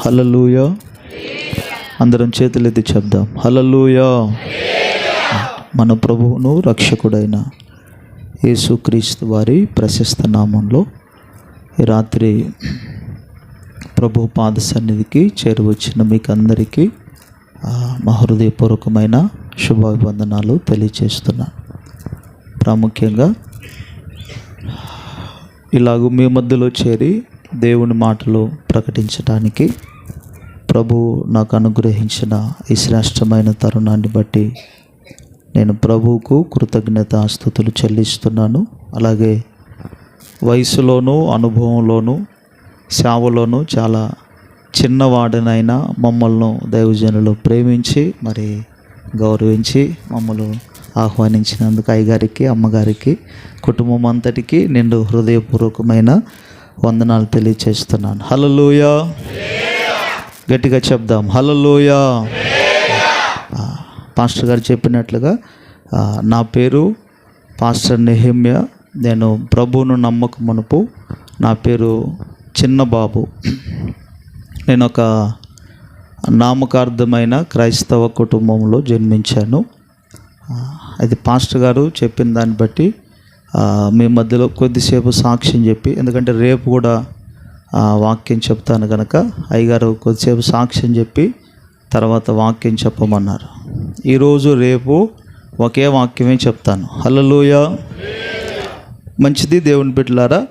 హల్లెలూయా. అందరం చేతులెత్తి చెప్దాం హల్లెలూయా. మన ప్రభువును రక్షకుడైన యేసుక్రీస్తు వారి ప్రశస్త నామంలో ఈ రాత్రి ప్రభు పాద సన్నిధికి చేరువచ్చిన మీకు అందరికీ మా హృదయపూర్వకమైన శుభాభివందనాలు తెలియచేస్తున్నాను. ప్రాముఖ్యంగా ఇలాగూ మీ మధ్యలో చేరి దేవుని మాటలు ప్రకటించడానికి ప్రభు నాకు అనుగ్రహించిన ఈ శ్రేష్టమైన తరుణాన్ని బట్టి నేను ప్రభువుకు కృతజ్ఞతాస్తుతులు చెల్లిస్తున్నాను. అలాగే వయసులోనూ అనుభవంలోనూ సేవలోనూ చాలా చిన్నవాడినైనా మమ్మల్ని దైవజనులు ప్రేమించి మరి గౌరవించి మమ్మల్ని ఆహ్వానించినందుకు అయ్యగారికి అమ్మగారికి కుటుంబం అంతటికి నిండు హృదయపూర్వకమైన వందనాలు తెలియచేస్తున్నాను. హల్లెలూయా. గట్టిగా చెప్దాం హల్లెలూయా. పాస్టర్ గారు చెప్పినట్లుగా నా పేరు పాస్టర్ నెహెమ్యా. నేను ప్రభువును నమ్మక మునుపు నా పేరు చిన్నబాబు. నేను ఒక నామకార్థమైన క్రైస్తవ కుటుంబంలో జన్మించాను. అది పాస్టర్ గారు చెప్పిన దాన్ని బట్టి మీ మధ్యలో కొద్దిసేపు సాక్ష్యం చెప్పి, ఎందుకంటే రేపు కూడా వాక్యం చెప్తాను కనుక అయ్యగారు కొద్దిసేపు సాక్ష్యం చెప్పి తర్వాత వాక్యం చెప్పమన్నారు. ఈరోజు రేపు ఒకే వాక్యమే చెప్తాను. హల్లెలూయా. మంచిది దేవుని బిడ్డలారా.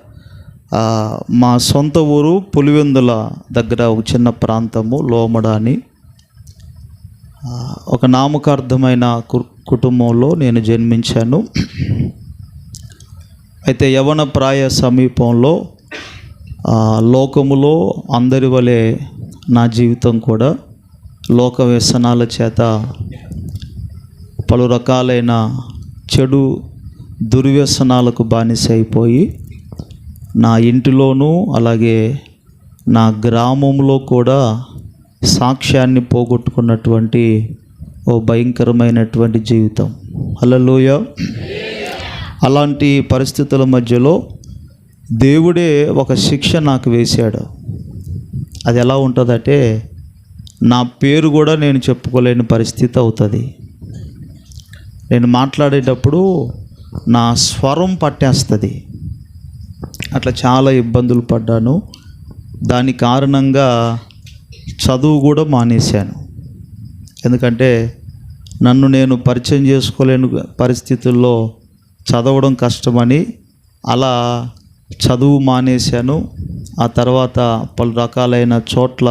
మా సొంత ఊరు పులివెందుల దగ్గర ఒక చిన్న ప్రాంతము లోమడ అని. ఒక నామకార్థమైన కుటుంబంలో నేను జన్మించాను. అయితే యవ్వన ప్రాయ సమీపంలో లోకములో అందరి వలె నా జీవితం కూడా లోక వ్యసనాల చేత పలు రకాలైన చెడు దుర్వ్యసనాలకు బానిస అయిపోయి నా ఇంటిలోనూ అలాగే నా గ్రామంలో కూడా సాక్ష్యాన్ని పోగొట్టుకున్నటువంటి ఓ భయంకరమైనటువంటి జీవితం. హల్లెలూయా. అలాంటి పరిస్థితుల మధ్యలో దేవుడే ఒక శిక్ష నాకు వేశాడు. అది ఎలా ఉంటుందంటే నా పేరు కూడా నేను చెప్పుకోలేని పరిస్థితి అవుతుంది. నేను మాట్లాడేటప్పుడు నా స్వరం పట్టేస్తుంది. అట్లా చాలా ఇబ్బందులు పడ్డాను. దాని కారణంగా చదువు కూడా మానేశాను. ఎందుకంటే నన్ను నేను పరిచయం చేసుకోలేని పరిస్థితుల్లో చదవడం కష్టమని అలా చదువు మానేశాను. ఆ తర్వాత పలు రకాలైన చోట్ల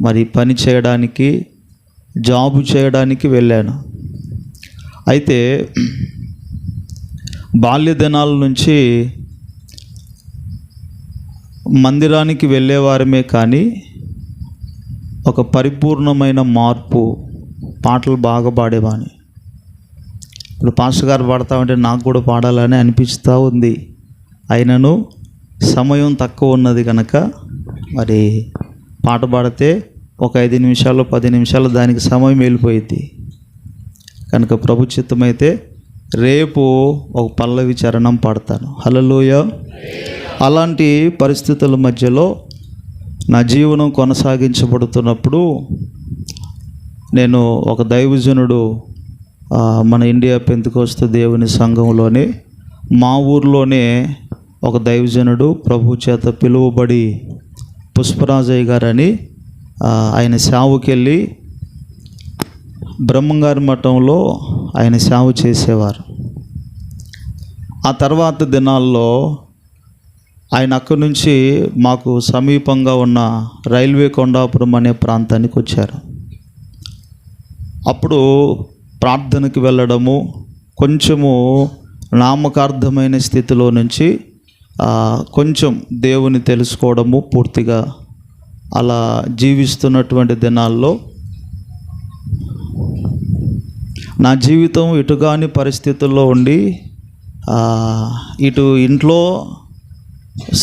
మరి పని చేయడానికి జాబు చేయడానికి వెళ్ళాను. అయితే బాల్య దినాల నుంచి మందిరానికి వెళ్ళేవారమే కానీ ఒక పరిపూర్ణమైన మార్పు, పాటలు బాగా పాడేవాడిని. ఇప్పుడు పాస్టర్ గారు పాడతామంటే నాకు కూడా పాడాలని అనిపిస్తూ ఉంది. అయినను సమయం తక్కువ ఉన్నది కనుక మరి పాట పాడితే ఒక 5 నిమిషాలు 10 నిమిషాలు దానికి సమయం వెళ్ళిపోయింది కనుక ప్రభు చిత్తమైతే రేపు ఒక పల్లవి చరణం పాడతాను. హల్లెలూయా. అలాంటి పరిస్థితుల మధ్యలో నా జీవనం కొనసాగించబడుతున్నప్పుడు నేను ఒక దైవజనుడు మన ఇండియా పెంతెకోస్తు దేవుని సంఘంలోనే మా ఊర్లోనే ఒక దైవజనుడు ప్రభు చేత పిలువబడి పుష్పరాజయ్య గారని ఆయన సేవకి వెళ్ళి బ్రహ్మంగారి మఠంలో ఆయన సేవ చేసేవారు. ఆ తర్వాత దినాల్లో ఆయన అక్కడి నుంచి మాకు సమీపంగా ఉన్న రైల్వే కొండాపురం అనే ప్రాంతానికి వచ్చారు. అప్పుడు ప్రార్థనకి వెళ్ళడము, కొంచెము నామకార్థమైన స్థితిలో నుంచి కొంచెం దేవుని తెలుసుకోవడము, పూర్తిగా అలా జీవిస్తున్నటువంటి దినాల్లో నా జీవితం ఇటుగాని పరిస్థితుల్లో ఉండి ఇటు ఇంట్లో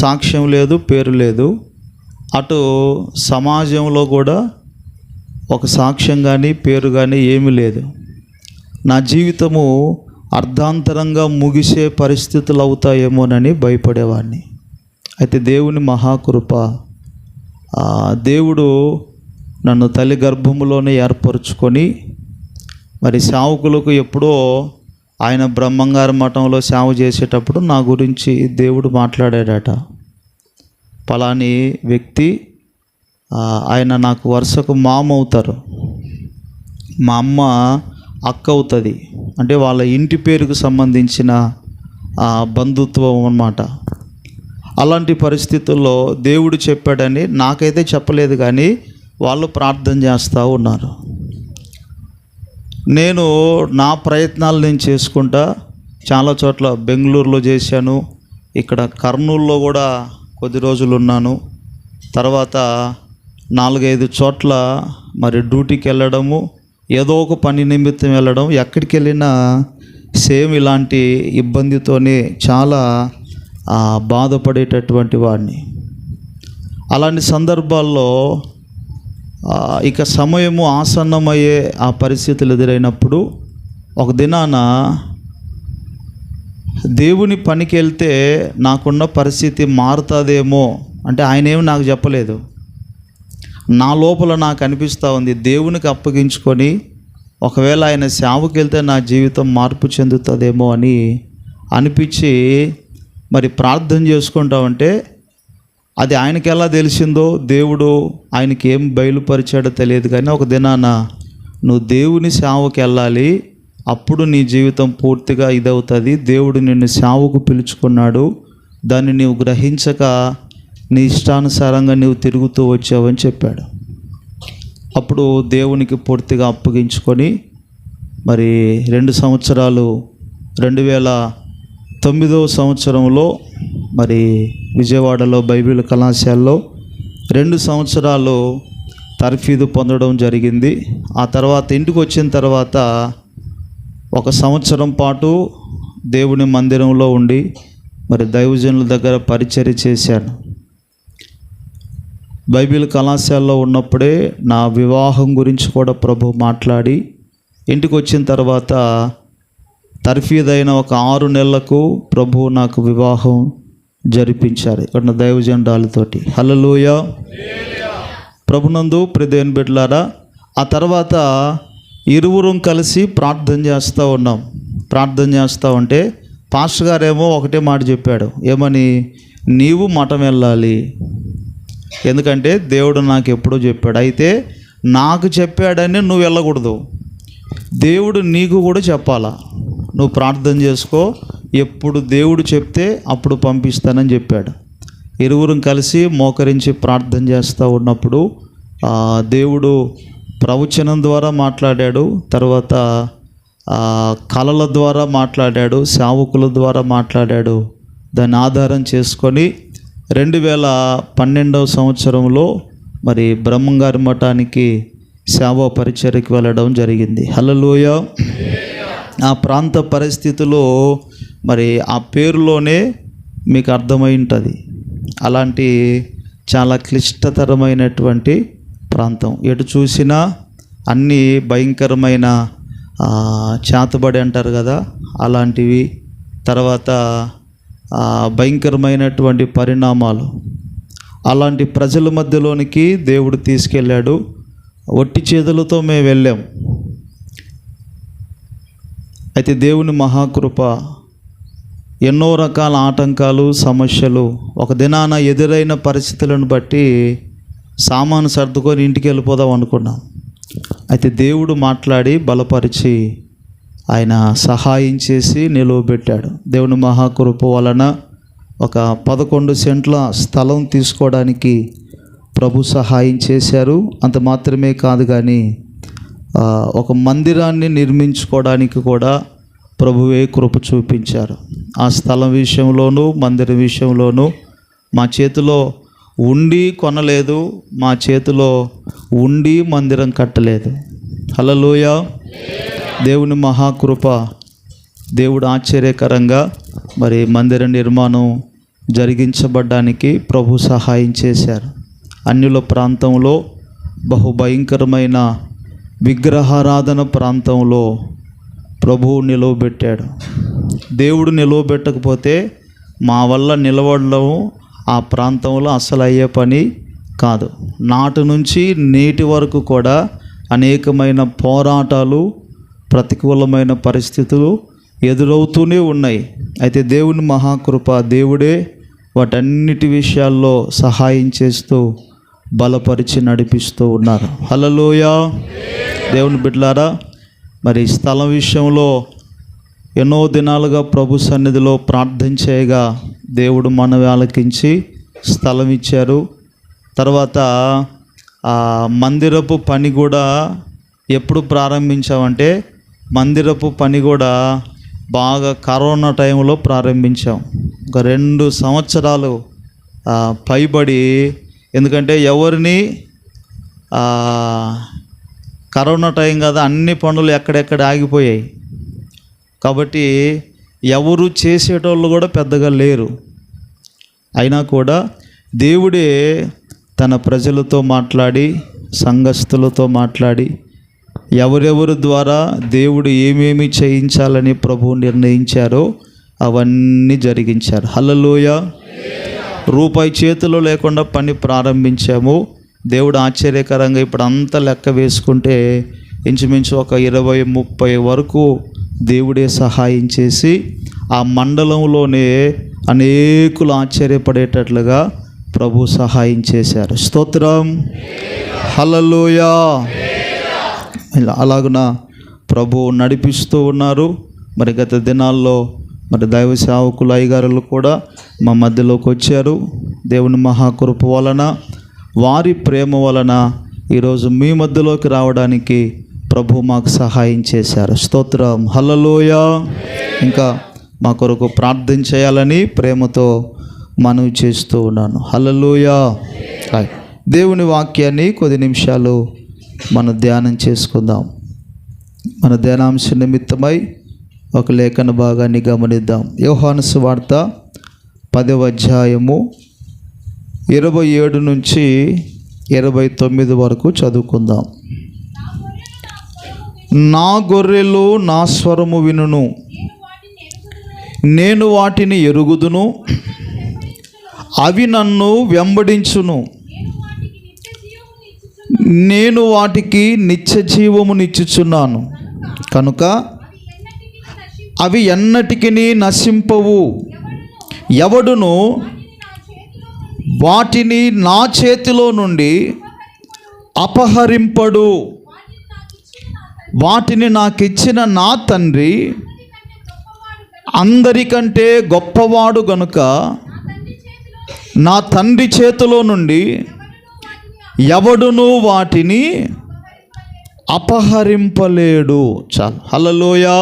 సాక్ష్యం లేదు, పేరు లేదు, అటు సమాజంలో కూడా ఒక సాక్ష్యం కానీ పేరు కానీ ఏమీ లేదు. నా జీవితము అర్ధాంతరంగా ముగిసే పరిస్థితులు అవుతాయేమోనని భయపడేవాడిని. అయితే దేవుని మహాకృప దేవుడు నన్ను తల్లి గర్భములోనే ఏర్పరచుకొని మరి సేవకులకు ఎప్పుడో ఆయన బ్రహ్మంగారి మఠంలో సేవ చేసేటప్పుడు నా గురించి దేవుడు మాట్లాడాడట. పలాని వ్యక్తి ఆయన నాకు వరుసకు మామ అవుతారు, మా అమ్మ అక్క అవుతుంది, అంటే వాళ్ళ ఇంటి పేరుకు సంబంధించిన బంధుత్వం అన్నమాట. అలాంటి పరిస్థితుల్లో దేవుడు చెప్పాడని నాకైతే చెప్పలేదు, కానీ వాళ్ళు ప్రార్థన చేస్తూ ఉన్నారు. నేను నా ప్రయత్నాలు నేను చేసుకుంటా చాలా చోట్ల బెంగళూరులో చేశాను, ఇక్కడ కర్నూలులో కూడా కొద్ది రోజులు ఉన్నాను. తర్వాత 4-5 చోట్ల మరి డ్యూటీకి వెళ్ళడము, ఏదో ఒక పని నిమిత్తం వెళ్ళడం, ఎక్కడికి వెళ్ళినా సేమ్ ఇలాంటి ఇబ్బందితోనే చాలా బాధపడేటటువంటి వాడిని. అలాంటి సందర్భాల్లో ఇక సమయము ఆసన్నమయ్యే ఆ పరిస్థితులు ఎదురైనప్పుడు ఒక దినాన దేవుని పనికి వెళ్తే నాకున్న పరిస్థితి మారుతుందేమో అంటే ఆయన ఏమి నాకు చెప్పలేదు, నా లోపల నాకు అనిపిస్తూ ఉంది దేవునికి అప్పగించుకొని ఒకవేళ ఆయన సేవకి వెళ్తే నా జీవితం మార్పు చెందుతుందేమో అని అనిపించి మరి ప్రార్థన చేసుకుంటామంటే అది ఆయనకి ఎలా తెలిసిందో, దేవుడు ఆయనకి ఏం బయలుపరిచాడో తెలియదు, కానీ ఒక దినాన నువ్వు దేవుని సేవకి వెళ్ళాలి, అప్పుడు నీ జీవితం పూర్తిగా ఇదవుతుంది, దేవుడు నిన్ను సేవకు పిలుచుకున్నాడు, దాన్ని నీవు గ్రహించక నీ ఇష్టానుసారంగా నీవు తిరుగుతూ వచ్చావని చెప్పాడు. అప్పుడు దేవునికి పూర్తిగా అప్పగించుకొని మరి 2 సంవత్సరాలు 2009వ సంవత్సరంలో మరి విజయవాడలో బైబిల్ కళాశాలలో 2 సంవత్సరాలు తర్ఫీదు పొందడం జరిగింది. ఆ తర్వాత ఇంటికి వచ్చిన తర్వాత 1 సంవత్సరం పాటు దేవుని మందిరంలో ఉండి మరి దైవజనుల దగ్గర పరిచర్య చేశాను. బైబిల్ కళాశాలలో ఉన్నప్పుడే నా వివాహం గురించి కూడా ప్రభు మాట్లాడి, ఇంటికి వచ్చిన తర్వాత తర్ఫీదైన ఒక 6 నెలలకు ప్రభు నాకు వివాహం జరిపించారు ఇక్కడ దైవజనురాలతోటి. హల్లెలూయా. ప్రభునందు ప్రియదేవుని బిడ్డలారా, ఆ తర్వాత ఇరువురం కలిసి ప్రార్థన చేస్తూ ఉన్నాం. ప్రార్థన చేస్తూ ఉంటే పాస్టర్ గారేమో ఒకటే మాట చెప్పాడు, ఏమని, నీవు మఠం వెళ్ళాలి, ఎందుకంటే దేవుడు నాకు ఎప్పుడో చెప్పాడు, అయితే నాకు చెప్పాడని నువ్వు వెళ్ళకూడదు, దేవుడు నీకు కూడా చెప్పాలా, నువ్వు ప్రార్థన చేసుకో, ఎప్పుడు దేవుడు చెప్తే అప్పుడు పంపిస్తానని చెప్పాడు. ఇరువురం కలిసి మోకరించి ప్రార్థన చేస్తూ ఉన్నప్పుడు దేవుడు ప్రవచనం ద్వారా మాట్లాడాడు, తర్వాత కళల ద్వారా మాట్లాడాడు, సేవకుల ద్వారా మాట్లాడాడు. దాన్ని ఆధారం చేసుకొని 2012వ సంవత్సరంలో మరి బ్రహ్మంగారి మఠానికి సేవా పరిచర్యకి వెళ్ళడం జరిగింది. హల్లెలూయా. ఆ ప్రాంత పరిస్థితుల్లో మరి ఆ పేరులోనే మీకు అర్థమై ఉంటుంది, అలాంటి చాలా క్లిష్టతరమైనటువంటి ప్రాంతం. ఎటు చూసినా అన్నీ భయంకరమైన చేతబడి అంటారు కదా, అలాంటివి, తర్వాత భయంకరమైనటువంటి పరిణామాలు. అలాంటి ప్రజల మధ్యలోనికి దేవుడు తీసుకెళ్ళాడు. ఒట్టి చేతులతో మేము వెళ్ళాం. అయితే దేవుని మహాకృప, ఎన్నో రకాల ఆటంకాలు, సమస్యలు, ఒక దినాన ఎదురైన పరిస్థితులను బట్టి సామాను సర్దుకొని ఇంటికి వెళ్ళిపోదాం అనుకున్నాం. అయితే దేవుడు మాట్లాడి బలపరిచి ఆయన సహాయం చేసి నిలువబెట్టాడు. దేవుని మహాకృప వలన ఒక 11 సెంట్ల స్థలం తీసుకోవడానికి ప్రభు సహాయం చేశారు. అంత మాత్రమే కాదు, కానీ ఒక మందిరాన్ని నిర్మించుకోవడానికి కూడా ప్రభువే కృప చూపించారు. ఆ స్థలం విషయంలోనూ మందిరం విషయంలోనూ మా చేతిలో ఉండి కొనలేదు, మా చేతిలో ఉండి మందిరం కట్టలేదు. హల్లెలూయా. దేవుని మహాకృప, దేవుడు ఆశ్చర్యకరంగా మరి మందిర నిర్మాణం జరిగించబడ్డానికి ప్రభు సహాయం చేశారు. అన్యుల ప్రాంతంలో బహుభయంకరమైన విగ్రహారాధన ప్రాంతంలో ప్రభువు నిలవబెట్టాడు. దేవుడు నిలవబెట్టకపోతే మా వల్ల నిలబడడం ఆ ప్రాంతంలో అసలు అయ్యే పని కాదు. నాటి నుంచి నేటి వరకు కూడా అనేకమైన పోరాటాలు, ప్రతికూలమైన పరిస్థితులు ఎదురవుతూనే ఉన్నాయి. అయితే దేవుని మహాకృప, దేవుడే వాటన్నిటి విషయాల్లో సహాయం చేస్తూ బలపరిచి నడిపిస్తూ ఉన్నారు. హల్లెలూయా. దేవుని బిడ్డలారా, మరి స్థలం విషయంలో ఎన్నో దినాలుగా ప్రభు సన్నిధిలో ప్రార్థన చేయగా దేవుడు మనవి ఆలకించి స్థలం ఇచ్చారు. తర్వాత మందిరపు పని కూడా ఎప్పుడు ప్రారంభించామంటే, మందిరపు పని కూడా బాగా కరోనా టైంలో ప్రారంభించాం. ఒక 2 సంవత్సరాలు పైబడి, ఎందుకంటే ఎవరిని కరోనా టైం కదా, అన్ని పనులు ఎక్కడెక్కడ ఆగిపోయాయి. కాబట్టి ఎవరు చేసేటోళ్ళు కూడా పెద్దగా లేరు. అయినా కూడా దేవుడే తన ప్రజలతో మాట్లాడి, సంఘస్థులతో మాట్లాడి, ఎవరెవరి ద్వారా దేవుడు ఏమేమి చేయించాలని ప్రభువు నిర్ణయించారో అవన్నీ జరిగించారు. హల్లెలూయా. రూపాయి చేతిలో లేకుండా పని ప్రారంభించాము. దేవుడు ఆశ్చర్యకరంగా ఇప్పుడు అంతా లెక్క వేసుకుంటే ఇంచుమించు ఒక 20-30 వరకు దేవుడే సహాయం చేసి ఆ మండలంలోనే అనేకులు ఆశ్చర్యపడేటట్లుగా ప్రభు సహాయం చేశారు. స్తోత్రం. హల్లెలూయా. అలాగున ప్రభు నడిపిస్తూ ఉన్నారు. మరి గత దినాల్లో మరి దైవ సేవకులు, అయ్యగారులు కూడా మా మధ్యలోకి వచ్చారు. దేవుని మహాకృప వలన, వారి ప్రేమ వలన ఈరోజు మీ మధ్యలోకి రావడానికి ప్రభు మాకు సహాయం చేశారు. స్తోత్రం. హల్లెలూయా. ఇంకా మా కొరకు ప్రార్థన చేయాలని ప్రేమతో మనవి చేస్తూ ఉన్నాను. హల్లెలూయా. దేవుని వాక్యాన్ని కొద్ది నిమిషాలు మనం ధ్యానం చేసుకుందాం. మన ధ్యానాంశ నిమిత్తమై ఒక లేఖన భాగాన్ని గమనిద్దాం. యోహాను సువార్త 10వ అధ్యాయము 27 నుంచి 29 వరకు చదువుకుందాం. నా గొర్రెలు నా స్వరము వినును, నేను వాటిని ఎరుగుదును, అవి నన్ను వెంబడించును, నేను వాటికి నిత్య జీవమునిచ్చుచున్నాను కనుక అవి ఎన్నటికి నశింపవు. ఎవడును వాటిని నా చేతిలో నుండి అపహరింపడు. వాటిని నాకిచ్చిన నా తండ్రి అందరికంటే గొప్పవాడు గనుక నా తండ్రి చేతిలో నుండి ఎవడును వాటిని అపహరింపలేడు. చాలు. హల్లెలూయా.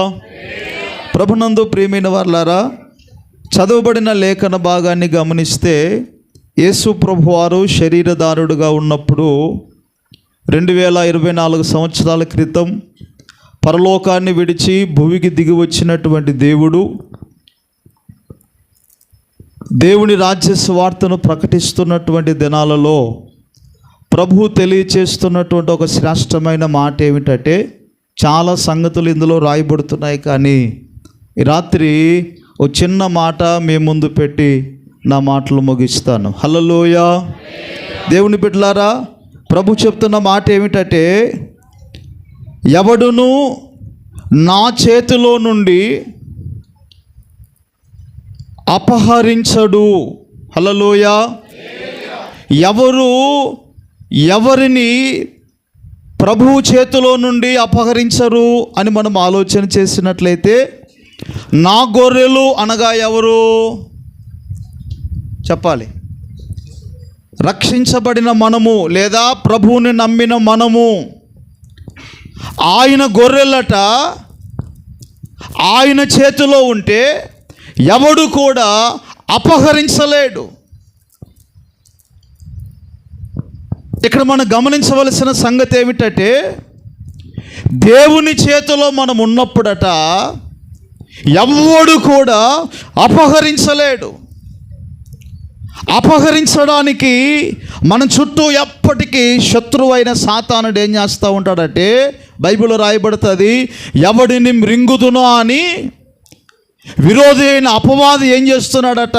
ప్రభునందు ప్రియమైన వారులారా, చదవబడిన లేఖన భాగాన్ని గమనిస్తే, యేసు ప్రభువారు శరీరధారుడుగా ఉన్నప్పుడు 2024 సంవత్సరాల క్రితం పరలోకాన్ని విడిచి భూమికి దిగి వచ్చినటువంటి దేవుడు, దేవుని రాజ్య సువార్తను ప్రకటిస్తున్నటువంటి దినాలలో ప్రభు తెలియచేస్తున్నటువంటి ఒక శ్రేష్టమైన మాట ఏమిటంటే, చాలా సంగతులు ఇందులో రాయబడుతున్నాయి, కానీ ఈ రాత్రి ఓ చిన్న మాట మీ ముందు పెట్టి నా మాటలు ముగిస్తాను. హల్లెలూయా. దేవుని బిడ్డలారా, ప్రభు చెప్తున్న మాట ఏమిటంటే, ఎవడును నా చేతిలో నుండి అపహరించడు. హల్లెలూయా. ఎవరిని ప్రభువు చేతిలో నుండి అపహరించరు అని మనం ఆలోచన చేసినట్లయితే, నా గొర్రెలు అనగా ఎవరు చెప్పాలి? రక్షించబడిన మనము, లేదా ప్రభువుని నమ్మిన మనము. ఆయన గొర్రెలట ఆయన చేతిలో ఉంటే ఎవడు కూడా అపహరించలేడు. ఇక్కడ మనం గమనించవలసిన సంగతి ఏమిటంటే, దేవుని చేతిలో మనం ఉన్నప్పుడట ఎవడు కూడా అపహరించలేడు. అపహరించడానికి మన చుట్టూ ఎప్పటికీ శత్రువైన సాతానుడు ఏం చేస్తూ ఉంటాడంటే, బైబిల్లో రాయబడుతుంది, ఎవడిని మృంగుదునో అని విరోధి అయిన అపవాది ఏం చేస్తున్నాడట,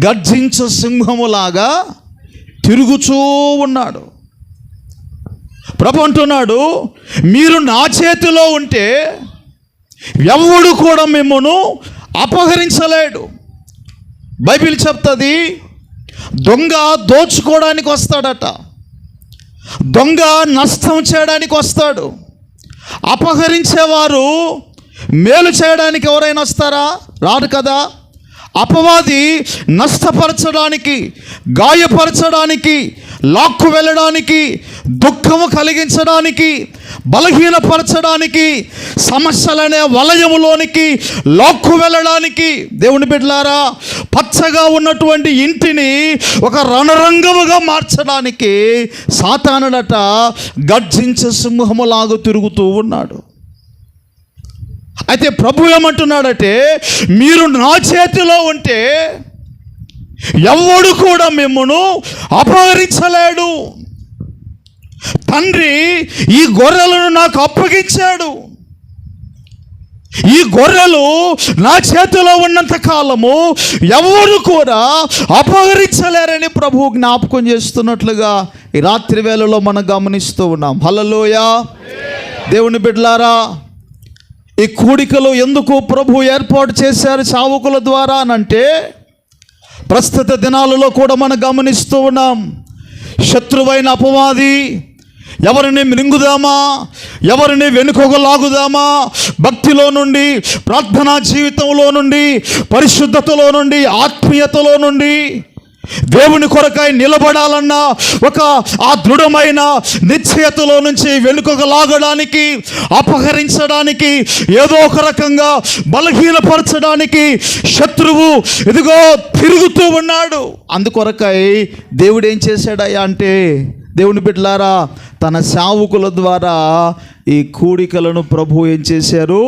గర్జించు సింహములాగా తిరుగుచూ ఉన్నాడు. ప్రభు అంటున్నాడు, మీరు నా చేతిలో ఉంటే ఎవడు కూడా మిమ్మల్ని అపహరించలేడు. బైబిల్ చెప్తుంది, దొంగ దోచుకోవడానికి వస్తాడట, దొంగ నష్టం చేయడానికి వస్తాడు. అపహరించేవారు మేలు చేయడానికి ఎవరైనా వస్తారా? రారు కదా. అపవాది నష్టపరచడానికి, గాయపరచడానికి, లాక్కు వెళ్ళడానికి, దుఃఖము కలిగించడానికి, బలహీనపరచడానికి, సమస్యలనే వలయములోనికి లాక్కు వెళ్ళడానికి, దేవుని బిడ్డలారా, పచ్చగా ఉన్నటువంటి ఇంటిని ఒక రణరంగముగా మార్చడానికి సాతానుడట గర్జించే సింహములాగా తిరుగుతూ ఉన్నాడు. అయితే ప్రభు ఏమంటున్నాడంటే, మీరు నా చేతిలో ఉంటే ఎవడు కూడా మిమ్మల్ని అపహరించలేడు. తండ్రి ఈ గొర్రెలను నాకు అప్పగించాడు. ఈ గొర్రెలు నా చేతిలో ఉన్నంత కాలము ఎవరు కూడా అపహరించలేరని ప్రభువు జ్ఞాపకం చేస్తున్నట్లుగా ఈ రాత్రి వేళలో మనం గమనిస్తూ ఉన్నాం. హల్లెలూయా. దేవుని బిడ్డలారా, ఈ కూడికలు ఎందుకు ప్రభు ఏర్పాటు చేశారు సేవకుల ద్వారా అనంటే, ప్రస్తుత దినాలలో కూడా మనం గమనిస్తూ ఉన్నాం. శత్రువైన అపవాది ఎవరిని మింగుదామా, ఎవరిని వెనుకకు లాగుదామా, భక్తిలో నుండి, ప్రార్థనా జీవితంలో నుండి, పరిశుద్ధతలో నుండి, ఆత్మీయతలో నుండి, దేవుని కొరకై నిలబడాలన్న ఒక ఆ దృఢమైన నిశ్చయతలో నుంచి వెనుకకు లాగడానికి, అపహరించడానికి, ఏదో ఒక రకంగా బలహీనపరచడానికి శత్రువు ఇదిగో తిరుగుతూ ఉన్నాడు. అందుకొరకై దేవుడు ఏం చేశాడయ్యా అంటే, దేవుని బిడ్డలారా, తన సేవకుల ద్వారా ఈ కూడికలను ప్రభు ఏం చేశారు?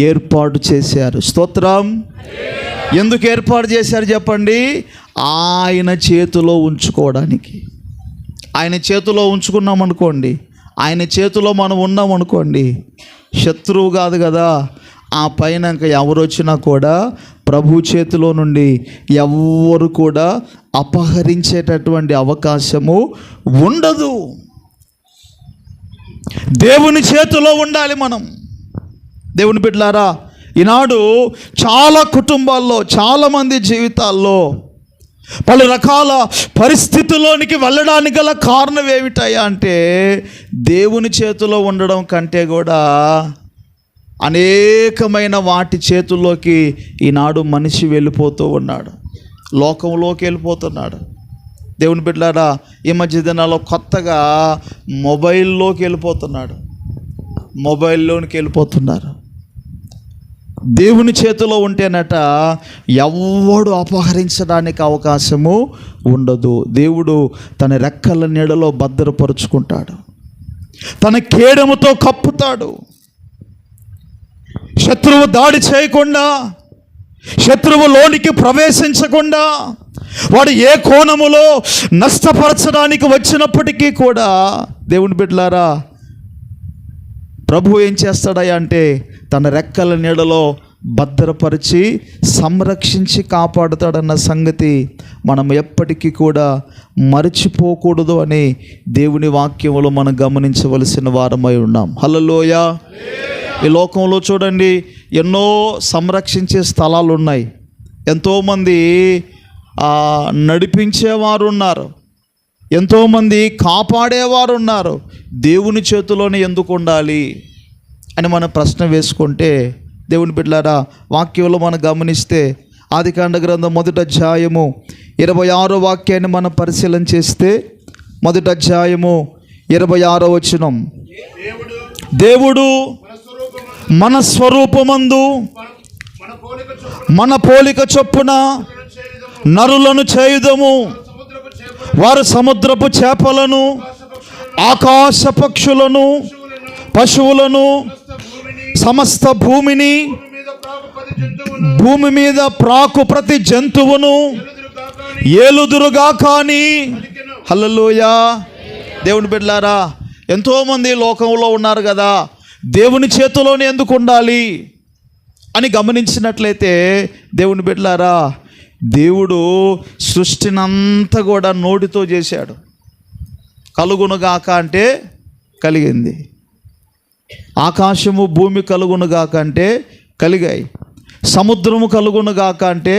ఏర్పాటు చేశారు. స్తోత్రం. ఎందుకు ఏర్పాటు చేశారు చెప్పండి? ఆయన చేతిలో ఉంచుకోవడానికి. ఆయన చేతిలో ఉంచుకున్నాం అనుకోండి, ఆయన చేతిలో మనం ఉన్నాం అనుకోండి, శత్రువు కాదు కదా, ఆ పైన ఇంకా ఎవరు వచ్చినా కూడా ప్రభు చేతిలో నుండి ఎవరు కూడా అపహరించేటటువంటి అవకాశము ఉండదు. దేవుని చేతిలో ఉండాలి మనం. దేవుని బిడ్డలారా, ఈనాడు చాలా కుటుంబాల్లో, చాలామంది జీవితాల్లో పలు రకాల పరిస్థితుల్లోనికి వెళ్ళడానికి గల కారణం ఏమిటయ్యా అంటే, దేవుని చేతిలో ఉండడం కంటే కూడా అనేకమైన వాటి చేతుల్లోకి ఈనాడు మనిషి వెళ్ళిపోతూ ఉన్నాడు, లోకంలోకి వెళ్ళిపోతున్నాడు. దేవుని బిడ్డలారా, ఈ మధ్య దినాల్లో కొత్తగా మొబైల్లోకి వెళ్ళిపోతున్నాడు, మొబైల్లోనికి వెళ్ళిపోతున్నారు. దేవుని చేతిలో ఉంటేనట ఎవడు అపహరించడానికి అవకాశము ఉండదు. దేవుడు తన రెక్కల నీడలో భద్రపరుచుకుంటాడు, తన కేడముతో కప్పుతాడు. శత్రువు దాడి చేయకుండా, శత్రువు లోనికి ప్రవేశించకుండా, వాడు ఏ కోణములో నష్టపరచడానికి వచ్చినప్పటికీ కూడా దేవుని బిడ్డలారా, ప్రభు ఏం చేస్తాడయ్యా అంటే తన రెక్కల నీడలో భద్రపరిచి సంరక్షించి కాపాడుతాడన్న సంగతి మనం ఎప్పటికీ కూడా మర్చిపోకూడదు అని దేవుని వాక్యంలో మనం గమనించవలసిన వారమై ఉన్నాం. హల్లెలూయా. ఈ లోకంలో చూడండి, ఎన్నో సంరక్షించే స్థలాలు ఉన్నాయి, ఎంతోమంది నడిపించేవారు ఉన్నారు, ఎంతోమంది కాపాడేవారు ఉన్నారు. దేవుని చేతిలోనే ఎందుకు ఉండాలి అని మనం ప్రశ్న వేసుకుంటే, దేవుని బిడ్డలారా, వాక్యంలో మనం గమనిస్తే ఆదికాండ గ్రంథం 1వ అధ్యాయము 26వ వాక్యాన్ని మనం పరిశీలన చేస్తే, 1వ అధ్యాయము 26వ వచనం, దేవుడు మన స్వరూపమందు మన పోలిక చొప్పున నరులను చేయుదము, వారు సముద్రపు చేపలను, ఆకాశ పక్షులను, పశువులను, సమస్త భూమిని, భూమి మీద ప్రాకు ప్రతి జంతువును ఏలుదురుగా కానీ. హల్లెలూయా. దేవుని బిడ్డలారా, ఎంతోమంది లోకంలో ఉన్నారు కదా, దేవుని చేతిలోనే ఎందుకు ఉండాలి అని గమనించినట్లయితే, దేవుని బిడ్డలారా, దేవుడు సృష్టినంతా కూడా నోటితో చేశాడు. కలుగునుగాక అంటే కలిగింది. ఆకాశము భూమి కలుగునుగాక అంటే కలిగాయి. సముద్రము కలుగునుగాక అంటే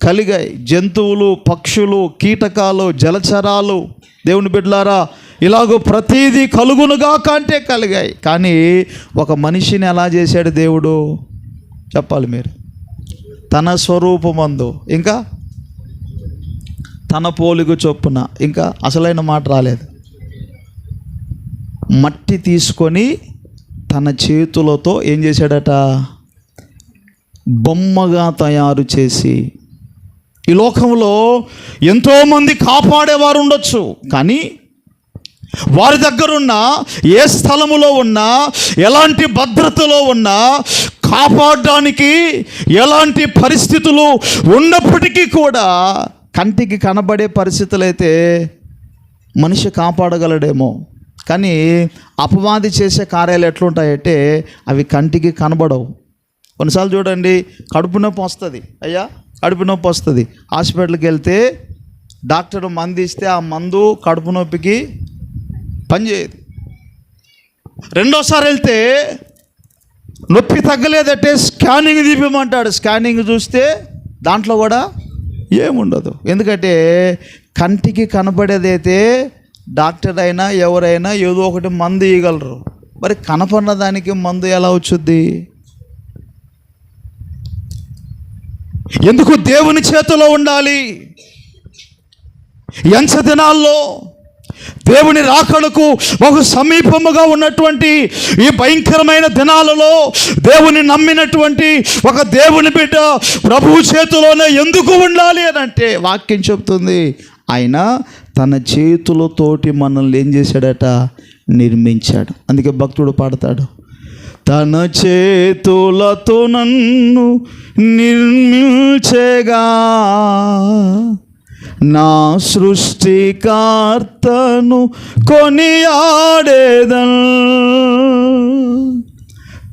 కలిగాయి. జంతువులు, పక్షులు, కీటకాలు, జలచరాలు, దేవుని బిడ్డలారా, ఇలాగో ప్రతీదీ కలుగునుగాక అంటే కలిగాయి. కానీ ఒక మనిషిని ఎలా చేశాడు దేవుడు చెప్పాలి మీరు? తన స్వరూపమందు, ఇంకా తన పోలిక చొప్పున, ఇంకా అసలైన మాట రాలేదు. మట్టి తీసుకొని తన చేతులతో ఏం చేశాడట? బొమ్మగా తయారు చేసి. ఈ లోకంలో ఎంతోమంది కాపాడేవారు ఉండొచ్చు, కానీ వారి దగ్గరున్న ఏ స్థలములో ఉన్నా, ఎలాంటి భద్రతలో ఉన్నా, కాపాడడానికి ఎలాంటి పరిస్థితులు ఉన్నప్పటికీ కూడా కంటికి కనబడే పరిస్థితులు అయితే మనిషి కాపాడగలడేమో, కానీ అపవాది చేసే కార్యాలు ఎట్లుంటాయంటే అవి కంటికి కనబడవు. కొన్నిసార్లు చూడండి, కడుపు నొప్పి వస్తుంది, అయ్యా కడుపు నొప్పి వస్తుంది, హాస్పిటల్కి వెళ్తే డాక్టర్ మందు ఇస్తే ఆ మందు కడుపు నొప్పికి పనిచేయదు. రెండోసారి వెళ్తే నొప్పి తగ్గలేదంటే స్కానింగ్ తీపిమంటాడు. స్కానింగ్ చూస్తే దాంట్లో కూడా ఏముండదు. ఎందుకంటే కంటికి కనపడేదైతే డాక్టర్ అయినా ఎవరైనా ఏదో ఒకటి మందు ఇవ్వగలరు, మరి కనపడిన దానికి మందు ఎలా వచ్చుద్ది? ఎందుకు దేవుని చేతిలో ఉండాలి? ఎంచ దినాల్లో దేవుని రాకడకు ఒక సమీపముగా ఉన్నటువంటి ఈ భయంకరమైన దినాలలో దేవుని నమ్మినటువంటి ఒక దేవుని బిడ్డ ప్రభువు చేతిలోనే ఎందుకు ఉండాలి అని అంటే వాక్యం చెప్తుంది, ఆయన తన చేతులతోటి మనల్ని ఏం చేశాడట? నిర్మించాడు. అందుకే భక్తుడు పాడతాడు, తన చేతులతో నన్ను నిర్మించేగా నా సృష్టికర్తను కొనియాడేదన్.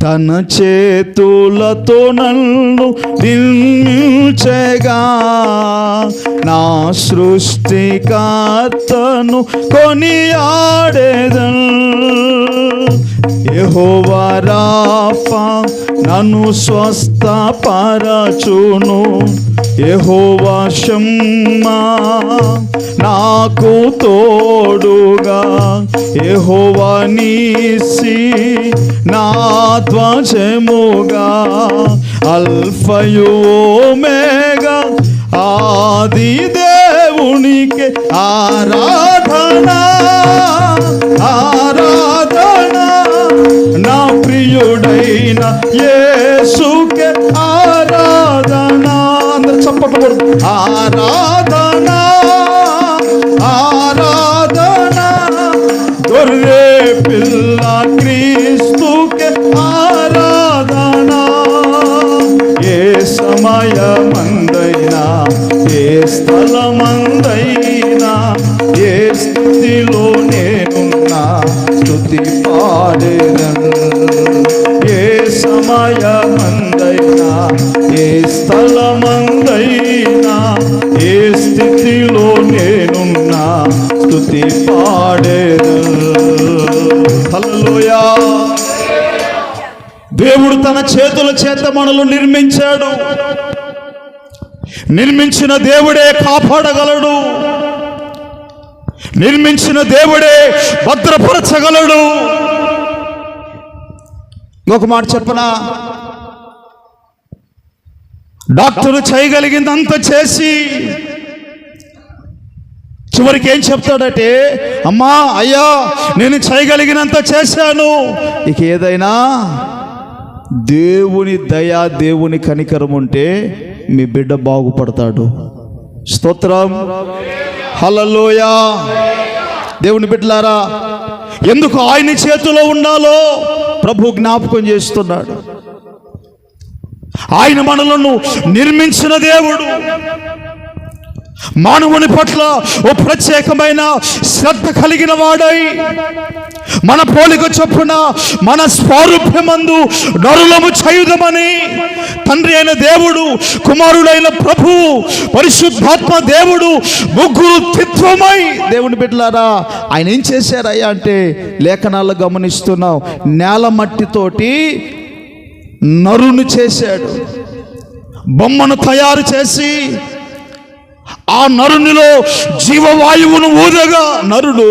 తన చేతులతో నన్ను నిర్మించేగా నా సృష్టికర్తను కొనియాడేదన్. యెహోవా రాఫా నన్ను స్వస్థపరచును, యెహోవా షమ్మా నాకు తోడుగా, యెహోవా నీసి నా ధ్వజముగా, అల్ఫయు ఓమేగా ఆది దేవునికి ఆరాధన ఆరాధన, నా ప్రియుడైన యేసుకే ఆరాధన. అందరూ చప్పట్లు కొడుతూ ఆరాధన ఆరాధన, గొర్రె పిల్ల క్రీస్తుకే ఆరాధన. ఏ సమయమందైనా, ఏ స్థలమందైనా, ఏ స్థితిలో నేనున్నా స్తుతి పాడేదను. ఏ సమయమందైనా, ఏ స్థలమందైనా, ఏ స్థితిలో నేనున్నా స్తుతి పాడేదను. హల్లెలూయా. దేవుడు తన చేతుల చేత మనల్ని నిర్మించాడు. నిర్మించిన దేవుడే కాపాడగలడు, నిర్మించిన దేవుడే భద్రపరచగలడు. ఇంకొక మాట చెప్పనా? డాక్టర్ చేయగలిగిందంత చేసి చివరికి ఏం చెప్తాడంటే, అమ్మా అయ్యా నేను చేయగలిగినంత చేశాను, ఇక ఏదైనా దేవుని దయ దేవుని కనికరం ఉంటే మీ బిడ్డ బాగుపడతాడు. స్తోత్రం, హల్లెలూయా. దేవుని బిడ్డలారా, ఎందుకు ఆయన చేతిలో ఉండాలో ప్రభు జ్ఞాపకం చేస్తున్నాడు. ఆయన మనలను నిర్మించిన దేవుడు, మానవుని పట్ల ఓ ప్రత్యేకమైన శ్రద్ధ కలిగిన వాడై మన పోలిక చొప్పున మన స్వారూప్యమందు నరులము చేయుదమని తండ్రి అయిన దేవుడు, కుమారుడైన ప్రభువు, పరిశుద్ధాత్మ దేవుడు, ముగ్గురు త్రిత్వమై దేవుని బిడ్డలారా ఆయన ఏం చేశారయ్యా అంటే లేఖనాల్లో గమనిస్తున్నాం, నేల మట్టితోటి నరుని చేశాడు. బొమ్మను తయారు చేసి ఆ నరునిలో జీవవాయువును ఊదగా నరుడు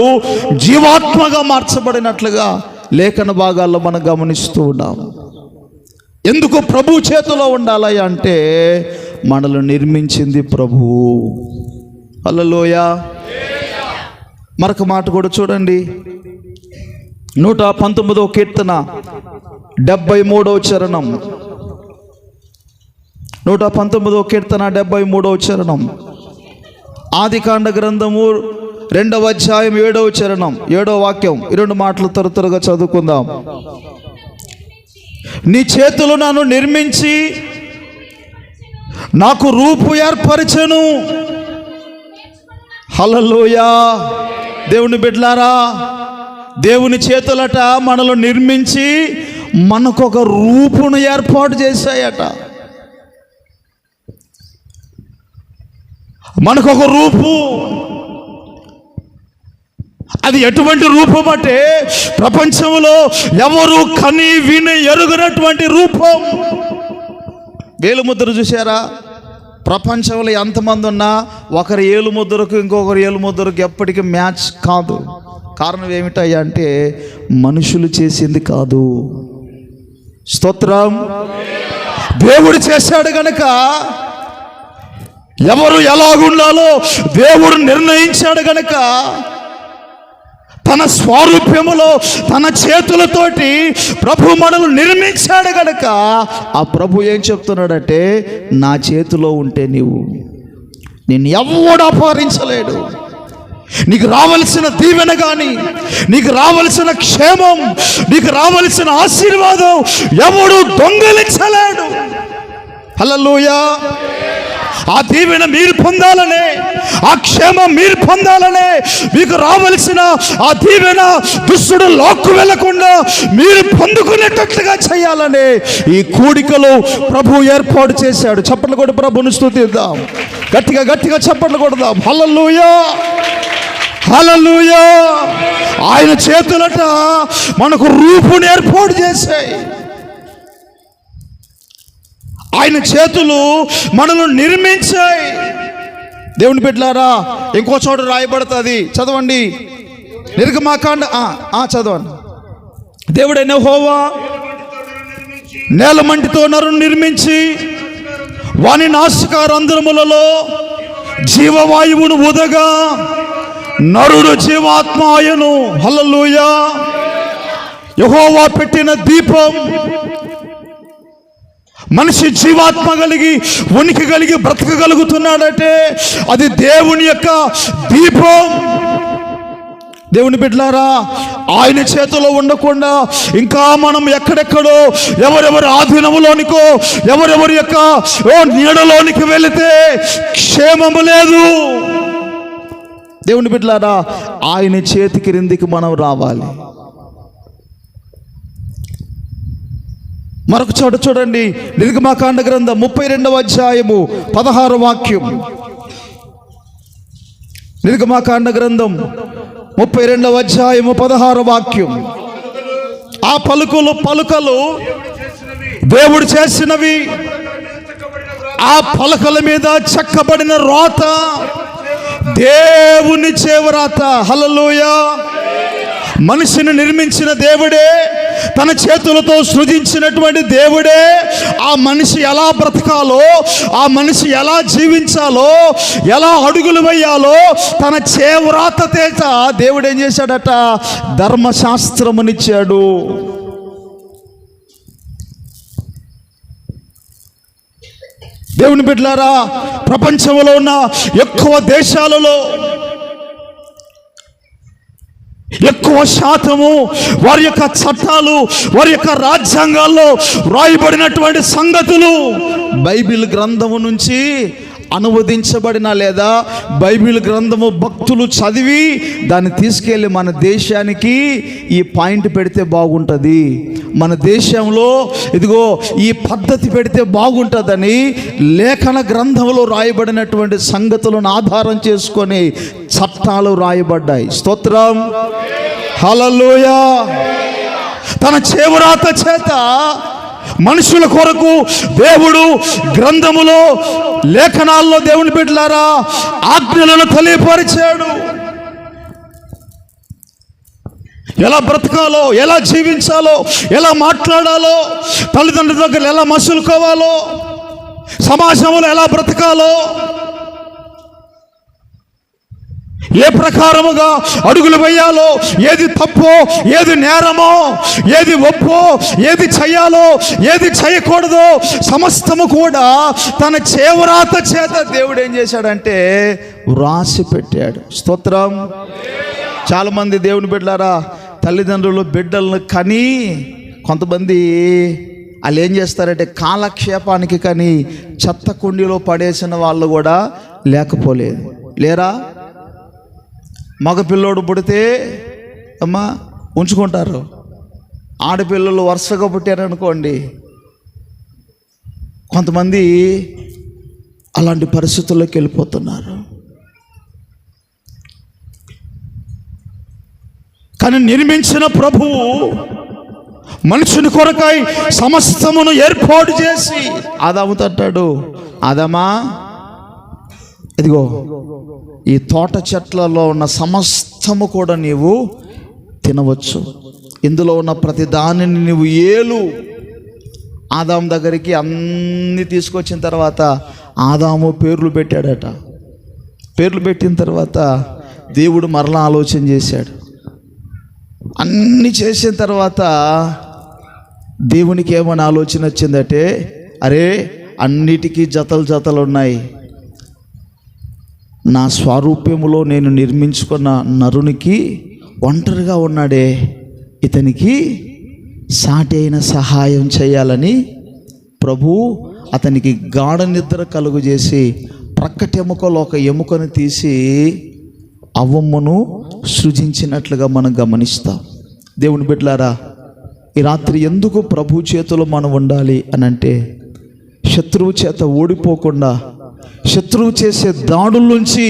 జీవాత్మగా మార్చబడినట్లుగా లేఖన భాగాల్లో మనం గమనిస్తూ ఉన్నాం. ఎందుకు ప్రభు చేతిలో ఉండాలి అంటే మనల్ని నిర్మించింది ప్రభువు. హల్లెలూయా. మరొక మాట కూడా చూడండి, 119వ కీర్తన 73వ చరణం. 119వ కీర్తన 73వ చరణం. ఆదికాండ గ్రంథము 2వ అధ్యాయం 7వ చరణం 7వ వాక్యం. ఈ రెండు మాటలు త్వరగా చదువుకుందాం. నీ చేతులు నన్ను నిర్మించి నాకు రూపు ఏర్పరచెను. హల్లెలూయా. దేవుని బిడ్డలారా, దేవుని చేతులట మనలో నిర్మించి మనకొక రూపును ఏర్పాటు చేశాయట. మనకొక రూపు. అది ఎటువంటి రూపం అంటే ప్రపంచంలో ఎవరు కని విని ఎరుగనటువంటి రూపం. వేలుముద్ర చూసారా? ప్రపంచంలో ఎంతమంది ఉన్నా ఒకరి ఏలుముద్రకు ఇంకొకరి ఏలుముద్రకు ఎప్పటికీ మ్యాచ్ కాదు. కారణం ఏమిటయ్యా అంటే మనుషులు చేసింది కాదు. స్తోత్రం. దేవుడు చేశాడు గనక ఎవరు ఎలాగుండాలో దేవుడు నిర్ణయించాడు గనక తన స్వరూప్యములో తన చేతులతోటి ప్రభు మనల్ని నిర్మించాడు గనక ఆ ప్రభు ఏం చెప్తున్నాడంటే నా చేతిలో ఉంటే నిన్ను ఎవడు అపహరించలేడు. నీకు రావలసిన దీవెన కానీ, నీకు రావలసిన క్షేమం, నీకు రావలసిన ఆశీర్వాదం ఎవడు దొంగిలించలేడు. హల్లెలూయా. ఆ దీవెన మీరు పొందాలనే, ఆ క్షేమం మీరు పొందాలనే, మీకు రావలసిన ఆ దీవెన దుష్టుడు లాక్కు వెళ్లకుండా మీరు పొందుకునేటట్లుగా చేయాలనే ఈ కూడికలో ప్రభు ఏర్పాటు చేశాడు. చప్పట్లు కొట్టి ప్రభుని స్తుతిద్దాం. గట్టిగా గట్టిగా చప్పట్లు కొడదాం. హల్లెలూయా, హల్లెలూయా. ఆయన చేతులట మనకు రూపుని ఏర్పాటు చేశాయి. ఆయన చేతులు మనల్ని నిర్మించాయి. దేవుని బిడ్డలారా, ఇంకో చోట రాయబడుతుంది, చదవండి. నిర్గమాకాండ చదవండి. దేవుడైన యెహోవా నేల మంటితో నరుని నిర్మించి వాని నాసిక రంధ్రములలో జీవవాయువును ఊదగా నరుడు జీవాత్మాయను. హల్లెలూయా. యెహోవా పెట్టిన దీపం మనిషి జీవాత్మ కలిగి ఉనికి కలిగి బ్రతకగలుగుతున్నాడంటే అది దేవుని యొక్క దీపం. దేవుని బిడ్డలారా, ఆయన చేతిలో ఉండకుండా ఇంకా మనం ఎక్కడెక్కడో ఎవరెవరి ఆధీనములోనికో ఎవరెవరి యొక్క నీడలోనికి వెళితే క్షేమము లేదు. దేవుని బిడ్డలారా, ఆయన చేతి క్రిందికి మనం రావాలి. మరొక చోట చూడండి, నిర్గమాకాండ గ్రంథం 32వ అధ్యాయము 16వ వాక్యం. నిర్గమాకాండ గ్రంథం 32వ అధ్యాయము 16వ వాక్యం. ఆ పలుకలు దేవుడు చేసినవి, ఆ పలకల మీద చెక్కబడిన రాత దేవుని చేవరాత. హల్లెలూయా. మనిషిని నిర్మించిన దేవుడే, తన చేతులతో సృజించినటువంటి దేవుడే ఆ మనిషి ఎలా బ్రతకాలో, ఆ మనిషి ఎలా జీవించాలో, ఎలా అడుగులు వేయాలో తన చేవ్రాత చేత దేవుడు ఏం చేశాడట? ధర్మశాస్త్రమునిచ్చాడు. దేవుని బిడ్డలారా, ప్రపంచంలో ఉన్న ఎక్కువ దేశాలలో ఎక్కువ శాతము వారి యొక్క చట్టాలు, వారి యొక్క రాజ్యాంగాల్లో వ్రాయబడినటువంటి సంగతులు బైబిల్ గ్రంథము నుంచి అనువదించబడిన లేదా బైబిల్ గ్రంథము భక్తులు చదివి దాన్ని తీసుకెళ్ళి మన దేశానికి ఈ పాయింట్ పెడితే బాగుంటుంది, మన దేశంలో ఇదిగో ఈ పద్ధతి పెడితే బాగుంటుందని లేఖన గ్రంథంలో రాయబడినటువంటి సంగతులను ఆధారం చేసుకొని చట్టాలు రాయబడ్డాయి. స్తోత్రం, హల్లెలూయా. తన చేవరాత చేత మనుషుల కొరకు దేవుడు గ్రంథములో లేఖనాల్లో దేవుని బిడ్డలారా ఆజ్ఞలను తెలియపరిచాడు. ఎలా బ్రతకాలో, ఎలా జీవించాలో, ఎలా మాట్లాడాలో, తల్లిదండ్రుల దగ్గర ఎలా మసులుకోవాలో, సమాజంలో ఎలా బ్రతకాలో, ఏ ప్రకారముగా అడుగులు వేయాలో, ఏది తప్పో, ఏది నేరమో, ఏది ఒప్పో, ఏది చేయాలో, ఏది చేయకూడదో సమస్తము కూడా తన చేవరాత చేత దేవుడు ఏం చేశాడంటే వ్రాసి పెట్టాడు. స్తోత్రం. చాలామంది దేవుని బిడ్డలారా తల్లిదండ్రులు బిడ్డలను కని కొంతమంది వాళ్ళు ఏం చేస్తారంటే కాలక్షేపానికి కానీ చెత్త కుండీలో పడేసిన వాళ్ళు కూడా లేకపోలేదు. లేరా? మగపిల్లోడు పుడితే అమ్మా ఉంచుకుంటారు, ఆడపిల్లలు వరుసగా పుట్టారనుకోండి కొంతమంది అలాంటి పరిస్థితుల్లోకి వెళ్ళిపోతున్నారు. కానీ నిర్మించిన ప్రభువు మనుషుని కొరకై సమస్తమును ఏర్పాటు చేసి ఆదాముతో అంటాడు, ఆదామా ఇదిగో ఈ తోట చెట్లలో ఉన్న సమస్తము కూడా నీవు తినవచ్చు, ఇందులో ఉన్న ప్రతి దానిని నీవు ఏలు. ఆదాము దగ్గరికి అన్నీ తీసుకొచ్చిన తర్వాత ఆదాము పేర్లు పెట్టాడట. పేర్లు పెట్టిన తర్వాత దేవుడు మరలా ఆలోచన చేశాడు. అన్నీ చేసిన తర్వాత దేవునికి ఏమైనా ఆలోచన వచ్చిందంటే, అరే అన్నిటికీ జతలు జతలు ఉన్నాయి, నా స్వరూప్యములో నేను నిర్మించుకున్న నరునికి ఒంటరిగా ఉన్నాడే, ఇతనికి సాటి అయిన సహాయం చేయాలని ప్రభు అతనికి గాఢ నిద్ర కలుగు చేసి ప్రక్కటి ఎముకలో ఒక ఎముకను తీసి అవ్వమ్మను సృజించినట్లుగా మనం గమనిస్తాం. దేవుని బిడ్డలారా ఈ రాత్రి ఎందుకు ప్రభు చేతిలో మనం ఉండాలి అని అంటే, శత్రువు చేత ఓడిపోకుండా, శత్రువు చేసే దాడుల నుంచి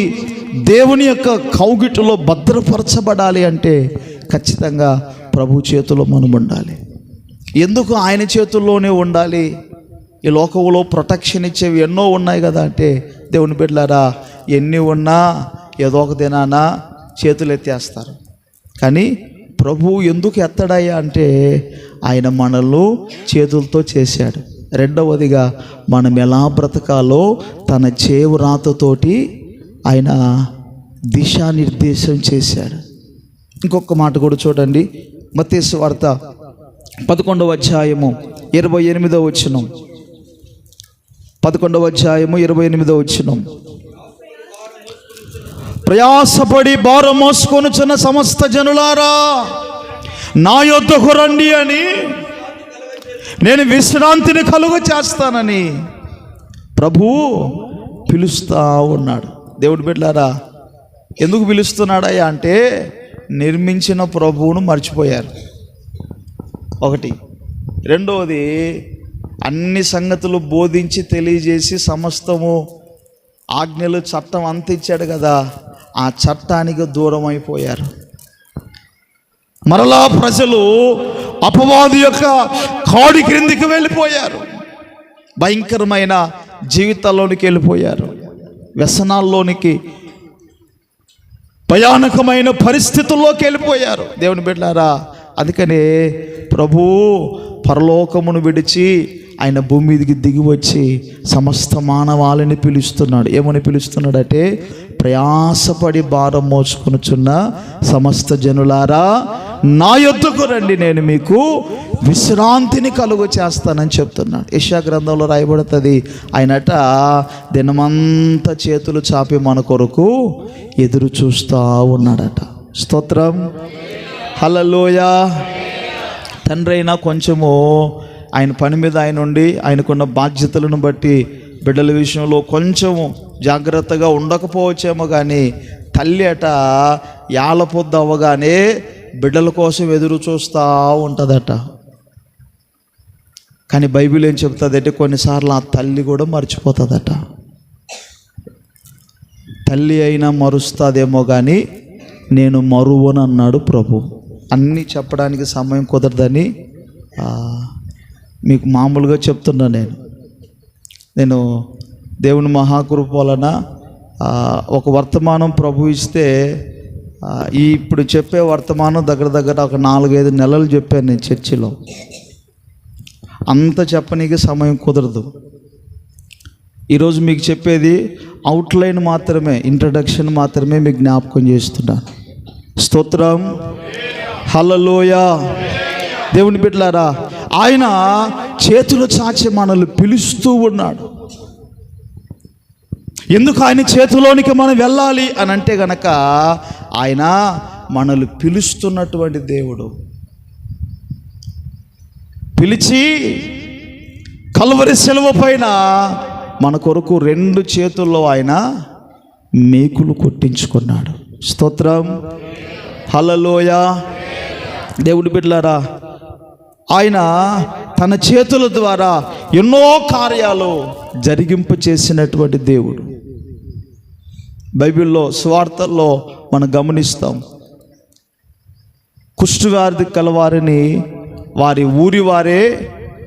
దేవుని యొక్క కౌగిటిలో భద్రపరచబడాలి అంటే ఖచ్చితంగా ప్రభు చేతిలో మనం ఉండాలి. ఎందుకు ఆయన చేతుల్లోనే ఉండాలి? ఈ లోకంలో ప్రొటెక్షన్ ఇచ్చేవి ఎన్నో ఉన్నాయి కదా అంటే, దేవుని బిడ్డలారా ఎన్ని ఉన్నా ఏదో ఒక దినాన చేతులు ఎత్తేస్తారు. కానీ ప్రభువు ఎందుకు ఎత్తడాయా అంటే ఆయన మనల్ని చేతులతో చేశాడు. రెండవదిగా మనం ఎలా బ్రతకాలో తన చేవరాతతోటి ఆయన దిశానిర్దేశం చేశాడు. ఇంకొక మాట కూడా చూడండి, మత్తయి సువార్త 11వ అధ్యాయము 28వ వచనం. 11వ అధ్యాయము 28వ వచనం. ప్రయాసపడి భారం మోసుకొనుచున్న సమస్త జనులారా నా యొద్దకు రండి అని నేను విశ్రాంతిని కలుగు చేస్తానని ప్రభు పిలుస్తా ఉన్నాడు. దేవుడి బిడ్డలారా ఎందుకు పిలుస్తున్నాడయ్యా అంటే నిర్మించిన ప్రభువును మర్చిపోయారు ఒకటి. రెండవది అన్ని సంగతులు బోధించి తెలియజేసి సమస్తము ఆజ్ఞలు చట్టం అంత ఇచ్చాడు కదా, ఆ చట్టానికి దూరం అయిపోయారు. మరలా ప్రజలు అపవాది యొక్క కాడి క్రిందికి వెళ్ళిపోయారు, భయంకరమైన జీవితాల్లోనికి వెళ్ళిపోయారు, వ్యసనాల్లోనికి, భయానకమైన పరిస్థితుల్లోకి వెళ్ళిపోయారు. దేవుని బిడ్డలారా అందుకనే ప్రభు పరలోకమును విడిచి ఆయన భూమి మీదకి దిగి వచ్చి సమస్త మానవాళిని పిలుస్తున్నాడు. ఏమని పిలుస్తున్నాడంటే, ప్రయాసపడి భారం మోసుకొనుచున్న సమస్త జనులారా నా యొద్దకు రండి, నేను మీకు విశ్రాంతిని కలుగు చేస్తానని చెప్తున్నాడు. యెషయా గ్రంథంలో రాయబడుతుంది, ఆయనట దినమంతా చేతులు చాపి మన కొరకు ఎదురు చూస్తూ ఉన్నాడట. స్తోత్రం, హల్లెలూయా. తండ్రి అయినా కొంచెము ఆయన పని మీద ఆయన ఉండి ఆయనకున్న బాధ్యతలను బట్టి బిడ్డల విషయంలో కొంచెం జాగ్రత్తగా ఉండకపోవచ్చేమో కానీ తల్లి అట యాలపొద్దు అవ్వగానే బిడ్డల కోసం ఎదురు చూస్తూ ఉంటుందట. కానీ బైబిల్ ఏం చెప్తుందంటే కొన్నిసార్లు ఆ తల్లి కూడా మర్చిపోతుందట. తల్లి అయినా మరుస్తుందేమో కానీ నేను మరువను అన్నాడు ప్రభు. అన్నీ చెప్పడానికి సమయం కుదరదని మీకు మామూలుగా చెప్తున్నా. నేను దేవుని మహాకృప వలన ఒక వర్తమానం ప్రభు ఇస్తే ఇప్పుడు చెప్పే వర్తమానం దగ్గర ఒక 4-5 నెలలు చెప్పాను నేను చర్చిలో. అంత చెప్పనీకి సమయం కుదరదు. ఈరోజు మీకు చెప్పేది అవుట్లైన్ మాత్రమే, ఇంట్రడక్షన్ మాత్రమే మీకు జ్ఞాపకం చేస్తున్నాను. స్తోత్రం, హల్లెలూయా. దేవుని బిడ్డలారా, ఆయన చేతులు చాచి మనల్ని పిలుస్తూ ఉన్నాడు. ఎందుకు ఆయన చేతిలోనికి మనం వెళ్ళాలి అని అంటే గనక ఆయన మనల్ని పిలుస్తున్నటువంటి దేవుడు. పిలిచి కల్వరి శిలువ పైన మన కొరకు 2 చేతుల్లో ఆయన మేకులు కొట్టించుకున్నాడు. స్తోత్రం, హల్లెలూయా. దేవుడి బిడ్డలారా, ఆయన తన చేతుల ద్వారా ఎన్నో కార్యాలు జరిగింప చేసినటువంటి దేవుడు. బైబిల్లో సువార్తల్లో మనం గమనిస్తాం, కుష్ఠవ్యాధి కలవారిని వారి ఊరి వారే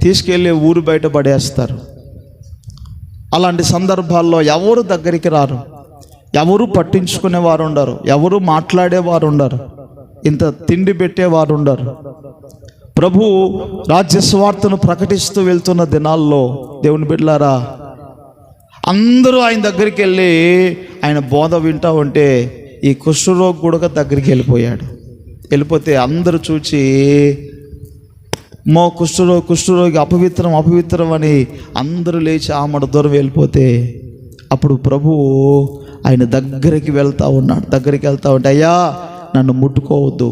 తీసుకెళ్ళి ఊరు బయట పడేస్తారు. అలాంటి సందర్భాల్లో ఎవరు దగ్గరికి రారు, ఎవరు పట్టించుకునేవారు ఉండరు, ఎవరు మాట్లాడేవారు ఉండరు, ఇంత తిండి పెట్టేవారు ఉండరు. ప్రభు రాజ్య సువార్తను ప్రకటిస్తూ వెళ్తున్న దినాల్లో దేవుని బిడ్డలారా, అందరూ ఆయన దగ్గరికి వెళ్ళి ఆయన బోధ వింటూ ఉంటే ఈ కుష్ఠరోగి కూడా దగ్గరికి వెళ్ళిపోతే అందరూ చూచి కుష్ఠరోగి అపవిత్రం అని అందరూ లేచి ఆమెడ దూరం వెళ్ళిపోతే అప్పుడు ప్రభు ఆయన దగ్గరికి వెళ్తూ ఉంటే, అయ్యా నన్ను ముట్టుకోవద్దు,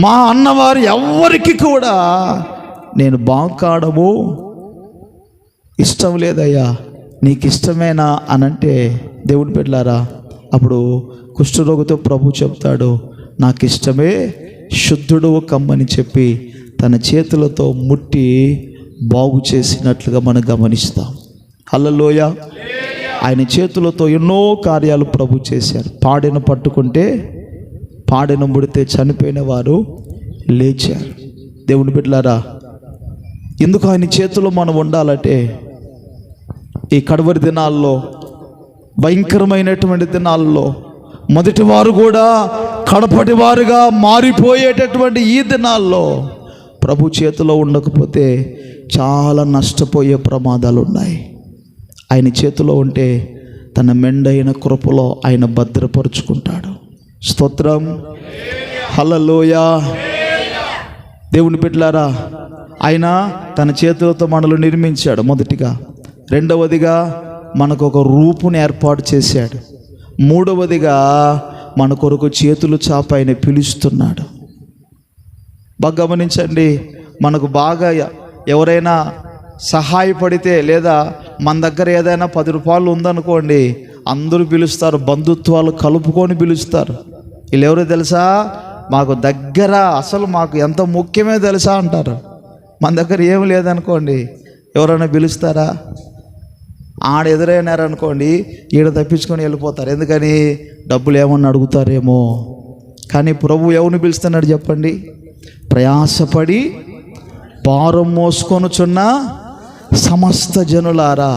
మా అన్నవారు ఎవ్వరికి కూడా నేను బాగుకాడము ఇష్టం లేదయ్యా, నీకు ఇష్టమేనా అనంటే దేవుని బిడ్డలారా, అప్పుడు కుష్ఠరోగితో ప్రభు చెప్తాడు, నాకు ఇష్టమే, శుద్ధుడు కమ్మని చెప్పి తన చేతులతో ముట్టి బాగు చేసినట్లుగా మనం గమనిస్తాం. హల్లెలూయా. ఆయన చేతులతో ఎన్నో కార్యాలు ప్రభు చేశారు. పాడెను పట్టుకుంటే పాడెను ముడితే చనిపోయిన వారు లేచారు. దేవుని బిడ్డలారా, ఎందుకు ఆయన చేతిలో మనం ఉండాలంటే ఈ కడవరి దినాల్లో, భయంకరమైనటువంటి దినాల్లో, మొదటి వారు కూడా కడపటి వారుగా మారిపోయేటటువంటి ఈ దినాల్లో ప్రభు చేతిలో ఉండకపోతే చాలా నష్టపోయే ప్రమాదాలు ఉన్నాయి. ఆయన చేతిలో ఉంటే తన మెండైన కృపలో ఆయన భద్రపరుచుకుంటాడు. స్తోత్రం, హల్లెలూయా. దేవుని బిడ్డలారా, ఆయన తన చేతులతో మనల్ని నిర్మించాడు మొదటిగా. రెండవదిగా మనకు ఒక రూపుని ఏర్పాటు చేశాడు. మూడవదిగా మన కొరకు చేతులు చాపి ఆయన పిలుస్తున్నాడు. బాగా గమనించండి, మనకు బాగా ఎవరైనా సహాయపడితే లేదా మన దగ్గర ఏదైనా 10 రూపాయలు ఉందనుకోండి, అందరూ పిలుస్తారు, బంధుత్వాలు కలుపుకొని పిలుస్తారు. వీళ్ళు ఎవరో తెలుసా, మాకు దగ్గర, అసలు మాకు ఎంత ముఖ్యమే తెలుసా అంటారు. మన దగ్గర ఏమి లేదనుకోండి, ఎవరైనా పిలుస్తారా? ఆడ ఎదురైనారనుకోండి, ఈడ తప్పించుకొని వెళ్ళిపోతారు. ఎందుకని? డబ్బులు ఏమన్నా అడుగుతారేమో. కానీ ప్రభు ఎవరిని పిలుస్తున్నాడు చెప్పండి? ప్రయాసపడి భారం మోసుకొనుచున్న సమస్త జనులారా.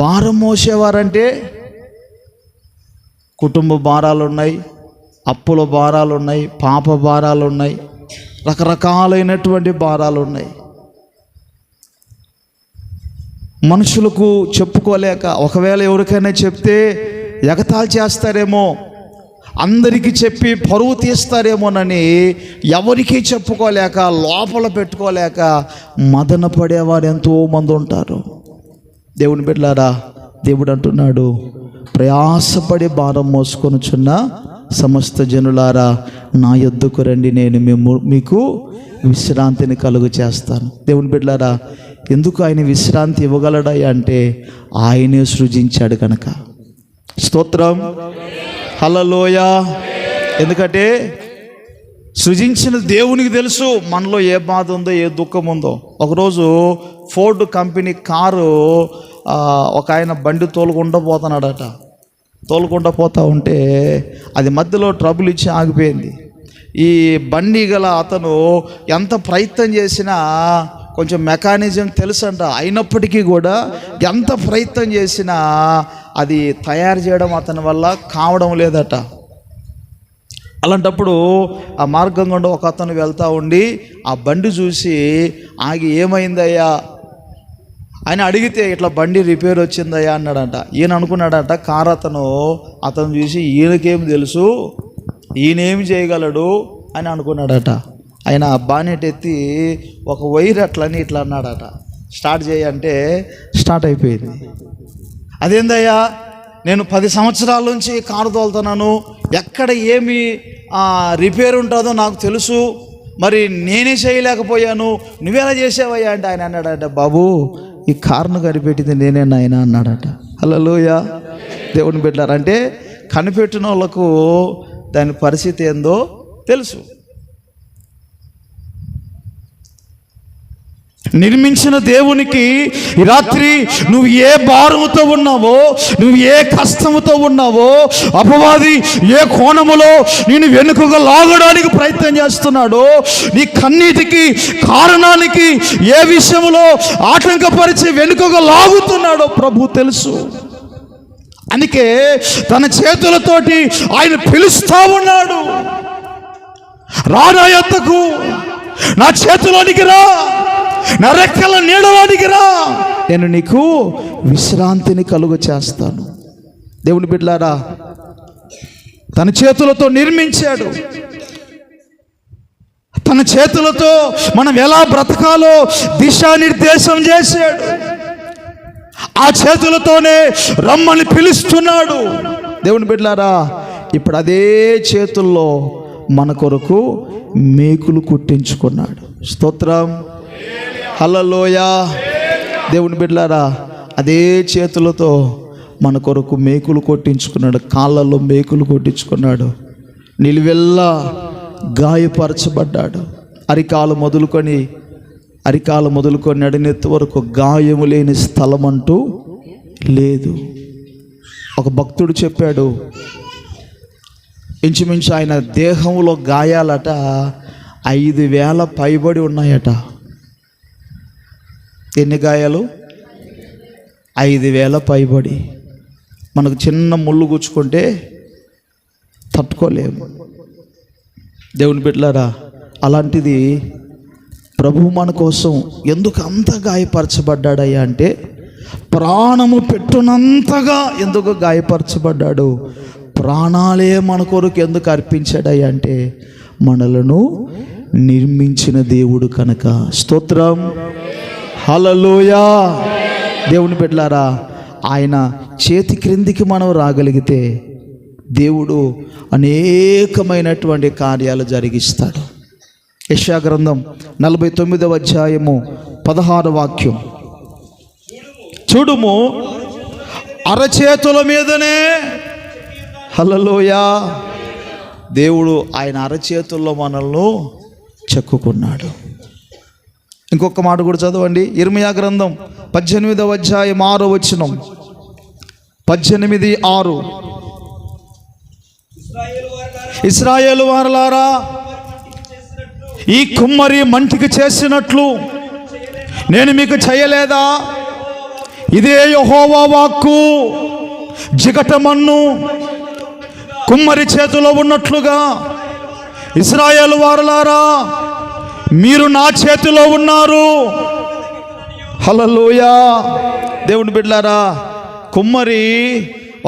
భారం మోసేవారంటే కుటుంబ భారాలు ఉన్నాయి, అప్పుల భారాలు ఉన్నాయి, పాప భారాలు ఉన్నాయి, రకరకాలైనటువంటి భారాలు ఉన్నాయి. మనుషులకు చెప్పుకోలేక, ఒకవేళ ఎవరికైనా చెప్తే ఎగతాళి చేస్తారేమో, అందరికీ చెప్పి పరువు తీస్తారేమోనని ఎవరికీ చెప్పుకోలేక, లోపల పెట్టుకోలేక మదన పడేవారు ఎంతోమంది ఉంటారు. దేవుని బిడ్డలారా, దేవుడు అంటున్నాడు, ప్రయాసపడి భారం మోసుకొనుచున్న సమస్త జనులారా నా యొద్దకు రండి, నేను మీకు విశ్రాంతిని కలుగు చేస్తాను. దేవుని బిడ్డలారా, ఎందుకు ఆయన విశ్రాంతి ఇవ్వగలడయ్యా అంటే ఆయనే సృజించాడు కనుక. స్తోత్రం, హల్లెలూయా. ఎందుకంటే సృజించిన దేవునికి తెలుసు మనలో ఏ బాధ ఉందో, ఏ దుఃఖం ఉందో. ఒకరోజు ఫోర్డ్ కంపెనీ కారు ఒక ఆయన బండి తోలుకుండా పోతున్నాడట. తోలుకుండా పోతా ఉంటే అది మధ్యలో ట్రబుల్ ఇచ్చి ఆగిపోయింది. ఈ బండి గల అతను ఎంత ప్రయత్నం చేసినా, కొంచెం మెకానిజం తెలుసంట, అయినప్పటికీ కూడా ఎంత ప్రయత్నం చేసినా అది తయారు చేయడం అతని వల్ల కావడం లేదట. అలాంటప్పుడు ఆ మార్గం గుండా ఒక అతను వెళ్తూ ఉండి ఆ బండి చూసి ఆగి, ఏమైందయ్యా ఆయన అడిగితే, ఇట్లా బండి రిపేర్ వచ్చిందయ్యా అన్నాడంట. ఈయన అనుకున్నాడట, కారు అతను చూసి ఈయనకేం తెలుసు, ఈయనేమి చేయగలడు అని అనుకున్నాడట. ఆయన బానెట్ ఎత్తి ఒక వైర్ అట్లని ఇట్లా అన్నాడట, స్టార్ట్ చేయంటే స్టార్ట్ అయిపోయింది. అదేందయ్యా, నేను 10 సంవత్సరాల నుంచి కారు తోలుతున్నాను, ఎక్కడ ఏమి రిపేర్ ఉంటుందో నాకు తెలుసు, మరి నేనే చేయలేకపోయాను, నువ్వెలా చేసావయ్యా అంటే ఆయన అన్నాడట, బాబు ఈ కారును కనిపెట్టింది నేనే నాయన అన్నాడట. హల్లెలూయా. దేవుని బిడ్డలారంటే కనిపెట్టిన వాళ్ళకు దాని పరిస్థితి ఏందో తెలుసు. నిర్మించిన దేవునికి ఈ రాత్రి నువ్వు ఏ భారముతో ఉన్నావో, నువ్వు ఏ కష్టముతో ఉన్నావో, అపవాది ఏ కోణములో నేను వెనుకగా లాగడానికి ప్రయత్నం చేస్తున్నాడో, నీ కన్నీటికి కారణానికి ఏ విషయంలో ఆటంకపరిచి వెనుకగా లాగుతున్నాడో ప్రభు తెలుసు. అందుకే తన చేతులతోటి ఆయన పిలుస్తా ఉన్నాడు, రా నా యొద్దకు, నా చేతిలోనికి రా, నా రెక్కల నీడలోనికి రా, నేను నీకు విశ్రాంతిని కలుగ చేస్తాను. దేవుని బిడ్డలారా, తన చేతులతో నిర్మించాడు. తన చేతులతో మనం ఎలా బ్రతకాలో దిశానిర్దేశం చేశాడు. ఆ చేతులతోనే రమ్మని పిలుస్తున్నాడు. దేవుని బిడ్డలారా, ఇప్పుడు అదే చేతుల్లో మన కొరకు మేకులు కుట్టించుకున్నాడు. స్తోత్రం, హల్లెలూయా. దేవుని బిడ్డలారా, అదే చేతులతో మన కొరకు మేకులు కొట్టించుకున్నాడు, కాళ్ళల్లో మేకులు కొట్టించుకున్నాడు, నిలువెల్లా గాయపరచబడ్డాడు. అరికాలు మొదలుకొని నడినెత్తి వరకు గాయము లేని స్థలం అంటూ లేదు. ఒక భక్తుడు చెప్పాడు, ఇంచుమించు ఆయన దేహంలో గాయాలట 5,000 పైబడి ఉన్నాయట. ఎన్ని గాయాలు? 5,000 పైబడి. మనకు చిన్న ముళ్ళు గుచ్చుకుంటే తట్టుకోలేము. దేవుని బిడ్డలారా, అలాంటిది ప్రభువు మన కోసం ఎందుకు అంత గాయపరచబడ్డాడయ్యా అంటే, ప్రాణము పెట్టునంతగా ఎందుకు గాయపరచబడ్డాడు, ప్రాణాలే మన కొరకు ఎందుకు అర్పించాడయ్యా అంటే, మనలను నిర్మించిన దేవుడు కనుక. స్తోత్రం, హల్లెలూయా. దేవుని బిడ్డలారా, ఆయన చేతి క్రిందికి మనం రాగలిగితే దేవుడు అనేకమైనటువంటి కార్యాలు జరిగిస్తాడు. యెషయా గ్రంథం 49వ అధ్యాయము 16వ వాక్యం, చూడుము అరచేతుల మీదనే, హల్లెలూయా, దేవుడు ఆయన అరచేతుల్లో మనల్ని చెక్కుకున్నాడు. ఇంకొక మాట కూడా చదవండి, ఇర్మీయా గ్రంథం 18వ అధ్యాయం 6వ వచనం, 18:6, ఇశ్రాయేలు వారలారా, ఈ కుమ్మరి మంటికి చేసినట్లు నేను మీకు చేయలేదా? ఇదే యెహోవా వాక్కు. జిగటమన్ను కుమ్మరి చేతిలో ఉన్నట్లుగా ఇశ్రాయేలు వారలారా, మీరు నా చేతిలో ఉన్నారు. హల్లెలూయా. దేవుని బిడ్డలారా, కుమ్మరి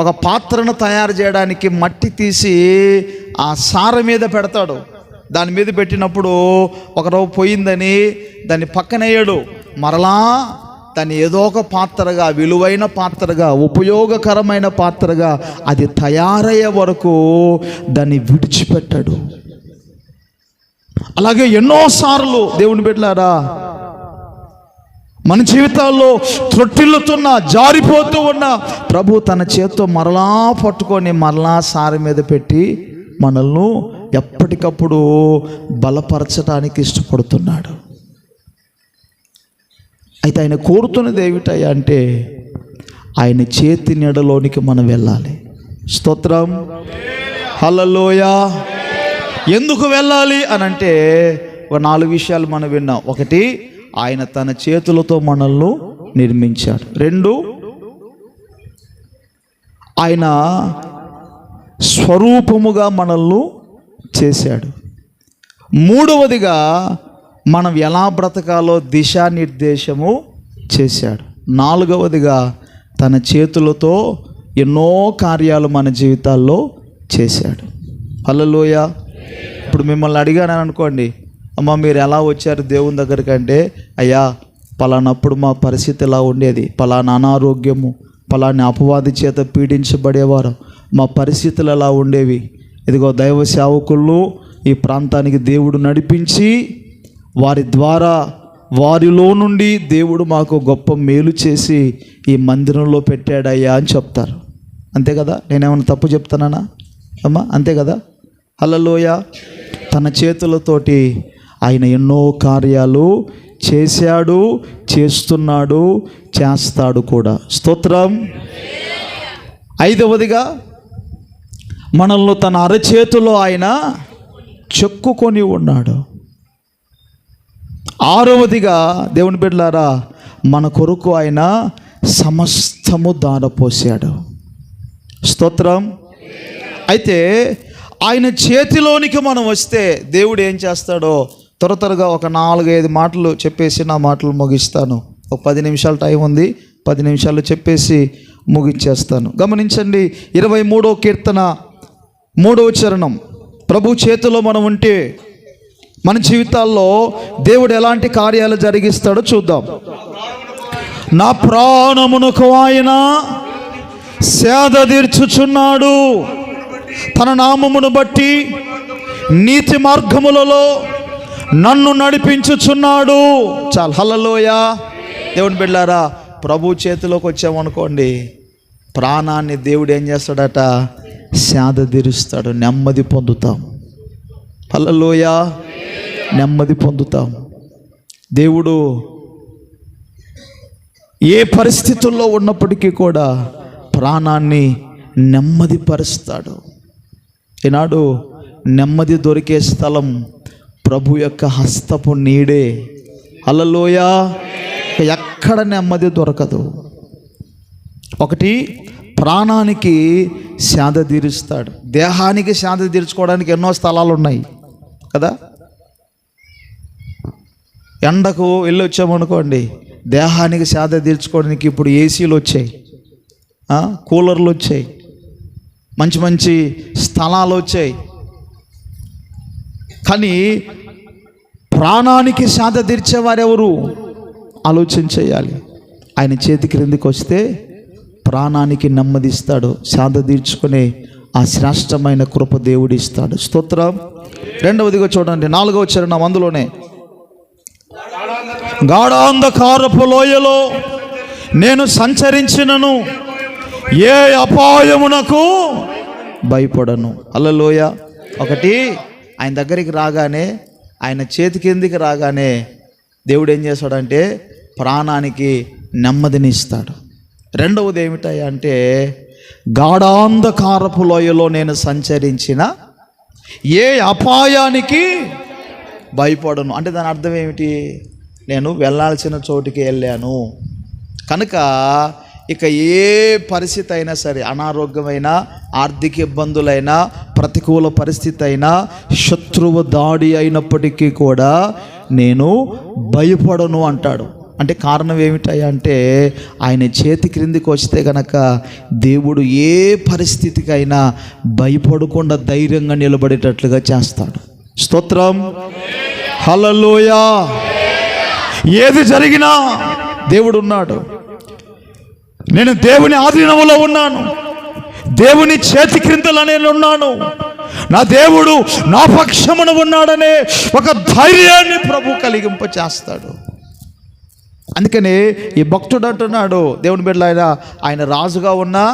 ఒక పాత్రను తయారు చేయడానికి మట్టి తీసి ఆ సార మీద పెడతాడు. దాని మీద పెట్టినప్పుడు ఒకరోజు పోయిందని దాన్ని పక్కనేయడు, మరలా దాన్ని ఏదో ఒక పాత్రగా, విలువైన పాత్రగా, ఉపయోగకరమైన పాత్రగా అది తయారయ్యే వరకు దాన్ని విడిచిపెట్టాడు. అలాగే ఎన్నోసార్లు దేవుని బిడ్డలారా, మన జీవితాల్లో త్రొట్టిల్లుతున్న, జారిపోతూ ఉన్న ప్రభు తన చేత్తో మరలా పట్టుకొని మరలా సారి మీద పెట్టి మనల్ని ఎప్పటికప్పుడు బలపరచడానికి ఇష్టపడుతున్నాడు. అయితే ఆయన కోరుతున్నది ఏమిటయ్యా అంటే ఆయన చేతి నీడలోనికి మనం వెళ్ళాలి. స్తోత్రం, హల్లెలూయా. ఎందుకు వెళ్ళాలి అని అంటే ఒక 4 విషయాలు మనం విన్నాం. 1, ఆయన తన చేతులతో మనల్ని నిర్మించాడు. 2, ఆయన స్వరూపముగా మనల్ని చేశాడు. 3వదిగా మనం ఎలా బ్రతకాలో దిశానిర్దేశము చేశాడు. 4వదిగా తన చేతులతో ఎన్నో కార్యాలు మన జీవితాల్లో చేశాడు. హల్లెలూయా. ఇప్పుడు మిమ్మల్ని అడిగాను అనుకోండి, అమ్మ మీరు ఎలా వచ్చారు దేవుని దగ్గరికి అంటే, అయ్యా పలానప్పుడు మా పరిస్థితి ఎలా ఉండేది, పలానా అనారోగ్యము, పలానా అపవాది చేత పీడించబడేవారు, మా పరిస్థితులు ఎలా ఉండేవి, ఇదిగో దైవ సేవకులు ఈ ప్రాంతానికి దేవుడు నడిపించి వారి ద్వారా వారిలో నుండి దేవుడు మాకు గొప్ప మేలు చేసి ఈ మందిరంలో పెట్టాడయ్యా అని చెప్తారు. అంతే కదా? నేనేమన్నా తప్పు చెప్తానా అమ్మా? అంతే కదా? హల్లెలూయా. తన చేతులతోటి ఆయన ఎన్నో కార్యాలు చేశాడు, చేస్తున్నాడు, చేస్తాడు కూడా. స్తోత్రం. 5వదిగా మనల్ని తన అరచేతిలో ఆయన చెక్కుకొని ఉన్నాడు. 6వదిగా దేవుని బిడ్డలారా మన కొరకు ఆయన సమస్తము దారపోసాడు. స్తోత్రం. అయితే ఆయన చేతిలోనికి మనం వస్తే దేవుడు ఏం చేస్తాడో త్వరగా ఒక 4-5 మాటలు చెప్పేసి నా మాటలు ముగిస్తాను. ఒక 10 నిమిషాలు టైం ఉంది, 10 నిమిషాలు చెప్పేసి ముగించేస్తాను. గమనించండి, 23వ కీర్తన 3వ చరణం. ప్రభు చేతిలో మనం ఉంటే మన జీవితాల్లో దేవుడు ఎలాంటి కార్యాలు జరిగిస్తాడో చూద్దాం. నా ప్రాణమునకు ఆయన సేద తీర్చుచున్నాడు, తన నామమును బట్టి నీతి మార్గములలో నన్ను నడిపించుచున్నాడు. చాలు. హల్లెలూయా. దేవుని బిడ్డలారా ప్రభు చేతిలోకి వచ్చామనుకోండి, ప్రాణాన్ని దేవుడు ఏం చేస్తాడట? సేద తీరుస్తాడు. నెమ్మది పొందుతాం. హల్లెలూయా. నెమ్మది పొందుతాం. దేవుడు ఏ పరిస్థితుల్లో ఉన్నప్పటికీ కూడా ప్రాణాన్ని నెమ్మది పరుస్తాడు. ఈనాడు నెమ్మది దొరికే స్థలం ప్రభు యొక్క హస్తపు నీడే. హల్లెలూయా. ఎక్కడ నెమ్మది దొరకదు. 1, ప్రాణానికి సేద తీరుస్తాడు. దేహానికి సేద తీర్చుకోవడానికి ఎన్నో స్థలాలు ఉన్నాయి కదా. ఎండకు వెళ్ళి వచ్చామనుకోండి, దేహానికి సేద తీర్చుకోవడానికి ఇప్పుడు ఏసీలు వచ్చాయి, కూలర్లు వచ్చాయి, మంచి మంచి స్థలాలు వచ్చాయి. కానీ ప్రాణానికి సేద తీర్చేవారెవరు? ఆలోచన చేయాలి. ఆయన చేతి క్రిందికి వస్తే ప్రాణానికి నెమ్మదిస్తాడు. సేద తీర్చుకునే ఆ శ్రేష్టమైన కృప దేవుడు ఇస్తాడు. స్తోత్రం. 2వదిగా చూడండి, 4వ చరణం అందులోనే, గాఢాంధకారపు లోయలో నేను సంచరించినను ఏ అపాయమునకు భయపడను. హల్లెలూయా. 1, ఆయన దగ్గరికి రాగానే, ఆయన చేతి కిందికి రాగానే దేవుడు ఏం చేస్తాడంటే ప్రాణానికి నెమ్మదిని ఇస్తాడు. 2వది ఏమిటాయి అంటే, గాఢాంధకారపు లోయలో నేను సంచరించిన ఏ అపాయానికి భయపడను. అంటే దాని అర్థం ఏమిటి? నేను వెళ్ళాల్సిన చోటికి వెళ్ళాను కనుక ఇక ఏ పరిస్థితి అయినా సరే, అనారోగ్యమైన, ఆర్థిక ఇబ్బందులైనా, ప్రతికూల పరిస్థితి అయినా, శత్రువు దాడి అయినప్పటికీ కూడా నేను భయపడను అంటాడు. అంటే కారణం ఏమిటయ్యా అంటే, ఆయన చేతి క్రిందికి వస్తే గనక దేవుడు ఏ పరిస్థితికైనా భయపడకుండా ధైర్యంగా నిలబడేటట్లుగా చేస్తాడు. స్తోత్రం. హల్లెలూయా. ఏది జరిగినా దేవుడు ఉన్నాడు. నేను దేవుని ఆధీనంలో ఉన్నాను, దేవుని చేతి క్రిందల నేను ఉన్నాను, నా దేవుడు నా పక్షమున ఉన్నాడనే ఒక ధైర్యాన్ని ప్రభు కలిగింప చేస్తాడు. అందుకని ఈ భక్తుడు అంటున్నాడు, దేవుని బిడ్డలు, ఆయన రాజుగా ఉన్నా,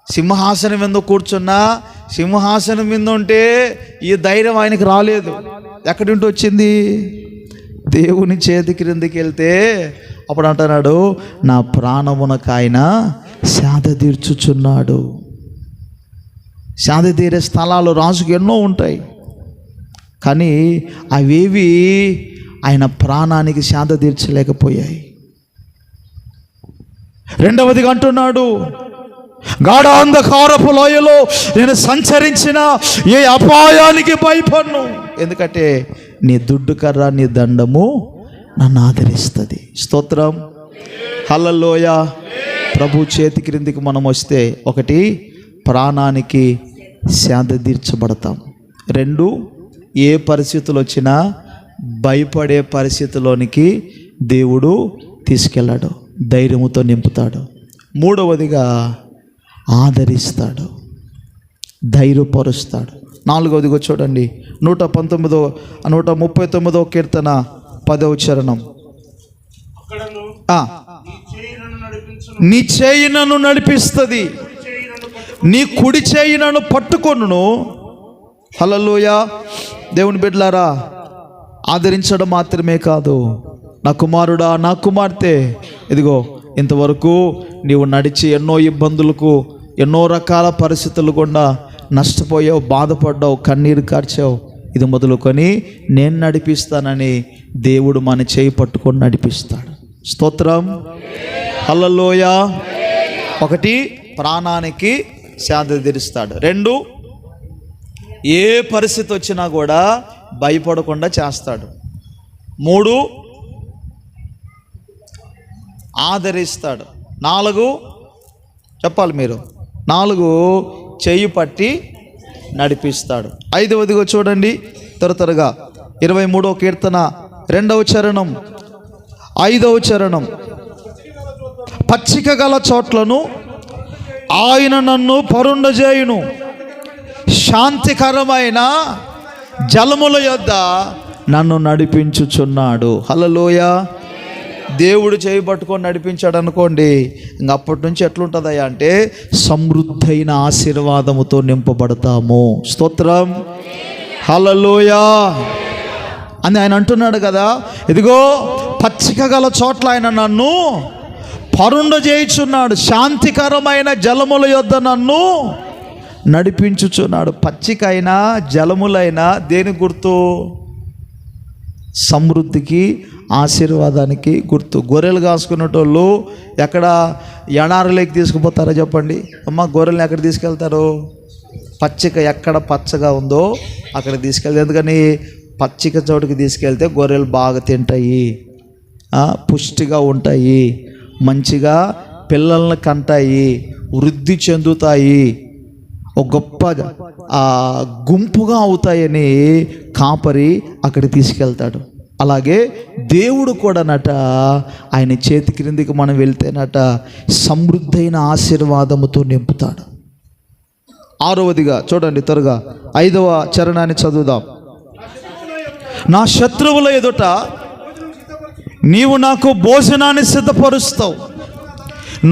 సింహాసనం మీద కూర్చున్నా, సింహాసనం మీద ఉంటే ఈ ధైర్యం ఆయనకి రాలేదు. ఎక్కడి నుండి వచ్చింది? దేవుని చేతి క్రిందికి వెళ్తే అప్పుడు అంటున్నాడు, నా ప్రాణమునకు ఆయన సేద తీర్చుచున్నాడు. సేద తీరే స్థలాలు రాజుకు ఎన్నో ఉంటాయి, కానీ అవేవి ఆయన ప్రాణానికి సేద తీర్చలేకపోయాయి. రెండవదిగా అంటున్నాడు, గాఢాంధకారపు లోయలో నేను సంచరించిన ఏ అపాయానికి భయపడను, ఎందుకంటే నీ దుడ్డు కర్ర, నీ దండము నన్ను ఆదరిస్తుంది. స్తోత్రం, హల్లెలూయా. ప్రభు చేతి క్రిందికి మనం వస్తే, ఒకటి, ప్రాణానికి సేద తీర్చబడతాం. రెండు, ఏ పరిస్థితులు వచ్చినా భయపడే పరిస్థితిలోనికి దేవుడు తీసుకెళ్ళాడు, ధైర్యముతో నింపుతాడు. మూడవదిగా ఆదరిస్తాడు, ధైర్యపరుస్తాడు. నాలుగవదిగా చూడండి, 139వ కీర్తన 10వ చరణం. నీ చేయి నన్ను నడిపిస్తుంది, నీ కుడి చేయి నన్ను పట్టుకొనును. హల్లెలూయా. దేవుని బిడ్డలారా, ఆదరించడం మాత్రమే కాదు, నా కుమారుడా, నా కుమార్తె, ఇదిగో ఇంతవరకు నీవు నడిచి ఎన్నో ఇబ్బందులకు, ఎన్నో రకాల పరిస్థితులు గుండా నష్టపోయావు, బాధపడ్డావు, కన్నీరు కార్చావు. ఇది మొదలుకొని నేను నడిపిస్తానని దేవుడు మన చేయి పట్టుకొని నడిపిస్తాడు. స్తోత్రం, హల్లెలూయా. ఒకటి, ప్రాణానికి సేద తీరుస్తాడు. రెండు, ఏ పరిస్థితి వచ్చినా కూడా భయపడకుండా చేస్తాడు. మూడు, ఆదరిస్తాడు. నాలుగు, చెప్పాలి మీరు, నాలుగు, చెయ్యి పట్టి నడిపిస్తాడు. ఐదవదిగా చూడండి, త్వరగా 23వ కీర్తన 2వ చరణం, 5వ చరణం. పచ్చిక గల చోట్లను ఆయన నన్ను పరుండజేయును, శాంతికరమైన జలముల యొద్ద నన్ను నడిపించుచున్నాడు. హల్లెలూయా. దేవుడు చేయి పట్టుకొని నడిపించాడు అనుకోండి, ఇంక అప్పటి నుంచి ఎట్లుంటుందయ్యా అంటే సమృద్ధైన ఆశీర్వాదముతో నింపబడతాము. స్తోత్రం, హల్లెలూయా. అని ఆయన అంటున్నాడు కదా, ఇదిగో పచ్చిక గల చోట్ల ఆయన నన్ను పరుండజేయుచున్నాడు, శాంతికరమైన జలముల యొద్ద నన్ను నడిపించుచున్నాడు. పచ్చికైనా జలములైనా దేని గుర్తు? సమృద్ధికి, ఆశీర్వాదానికి గుర్తు. గొర్రెలు కాసుకునేటోళ్ళు ఎక్కడ ఎడారిలోకి తీసుకుపోతారో చెప్పండి అమ్మ? గొర్రెల్ని ఎక్కడ తీసుకెళ్తారు? పచ్చిక ఎక్కడ పచ్చగా ఉందో అక్కడ తీసుకెళ్తారు. ఎందుకని? పచ్చిక చోటుకి తీసుకెళ్తే గొర్రెలు బాగా తింటాయి, పుష్టిగా ఉంటాయి, మంచిగా పిల్లల్ని కంటాయి, వృద్ధి చెందుతాయి, ఒక గొప్ప గుంపుగా అవుతాయని కాపరి అక్కడ తీసుకెళ్తాడు. అలాగే దేవుడు కూడా నట ఆయన చేతి క్రిందికి మనం వెళ్తేనట సమృద్ధైన ఆశీర్వాదముతో నింపుతాడు. ఆరవదిగా చూడండి, త్వరగా 5వ చరణాన్ని చదువుదాం. నా శత్రువుల ఎదుట నీవు నాకు భోజనాన్ని సిద్ధపరుస్తావు,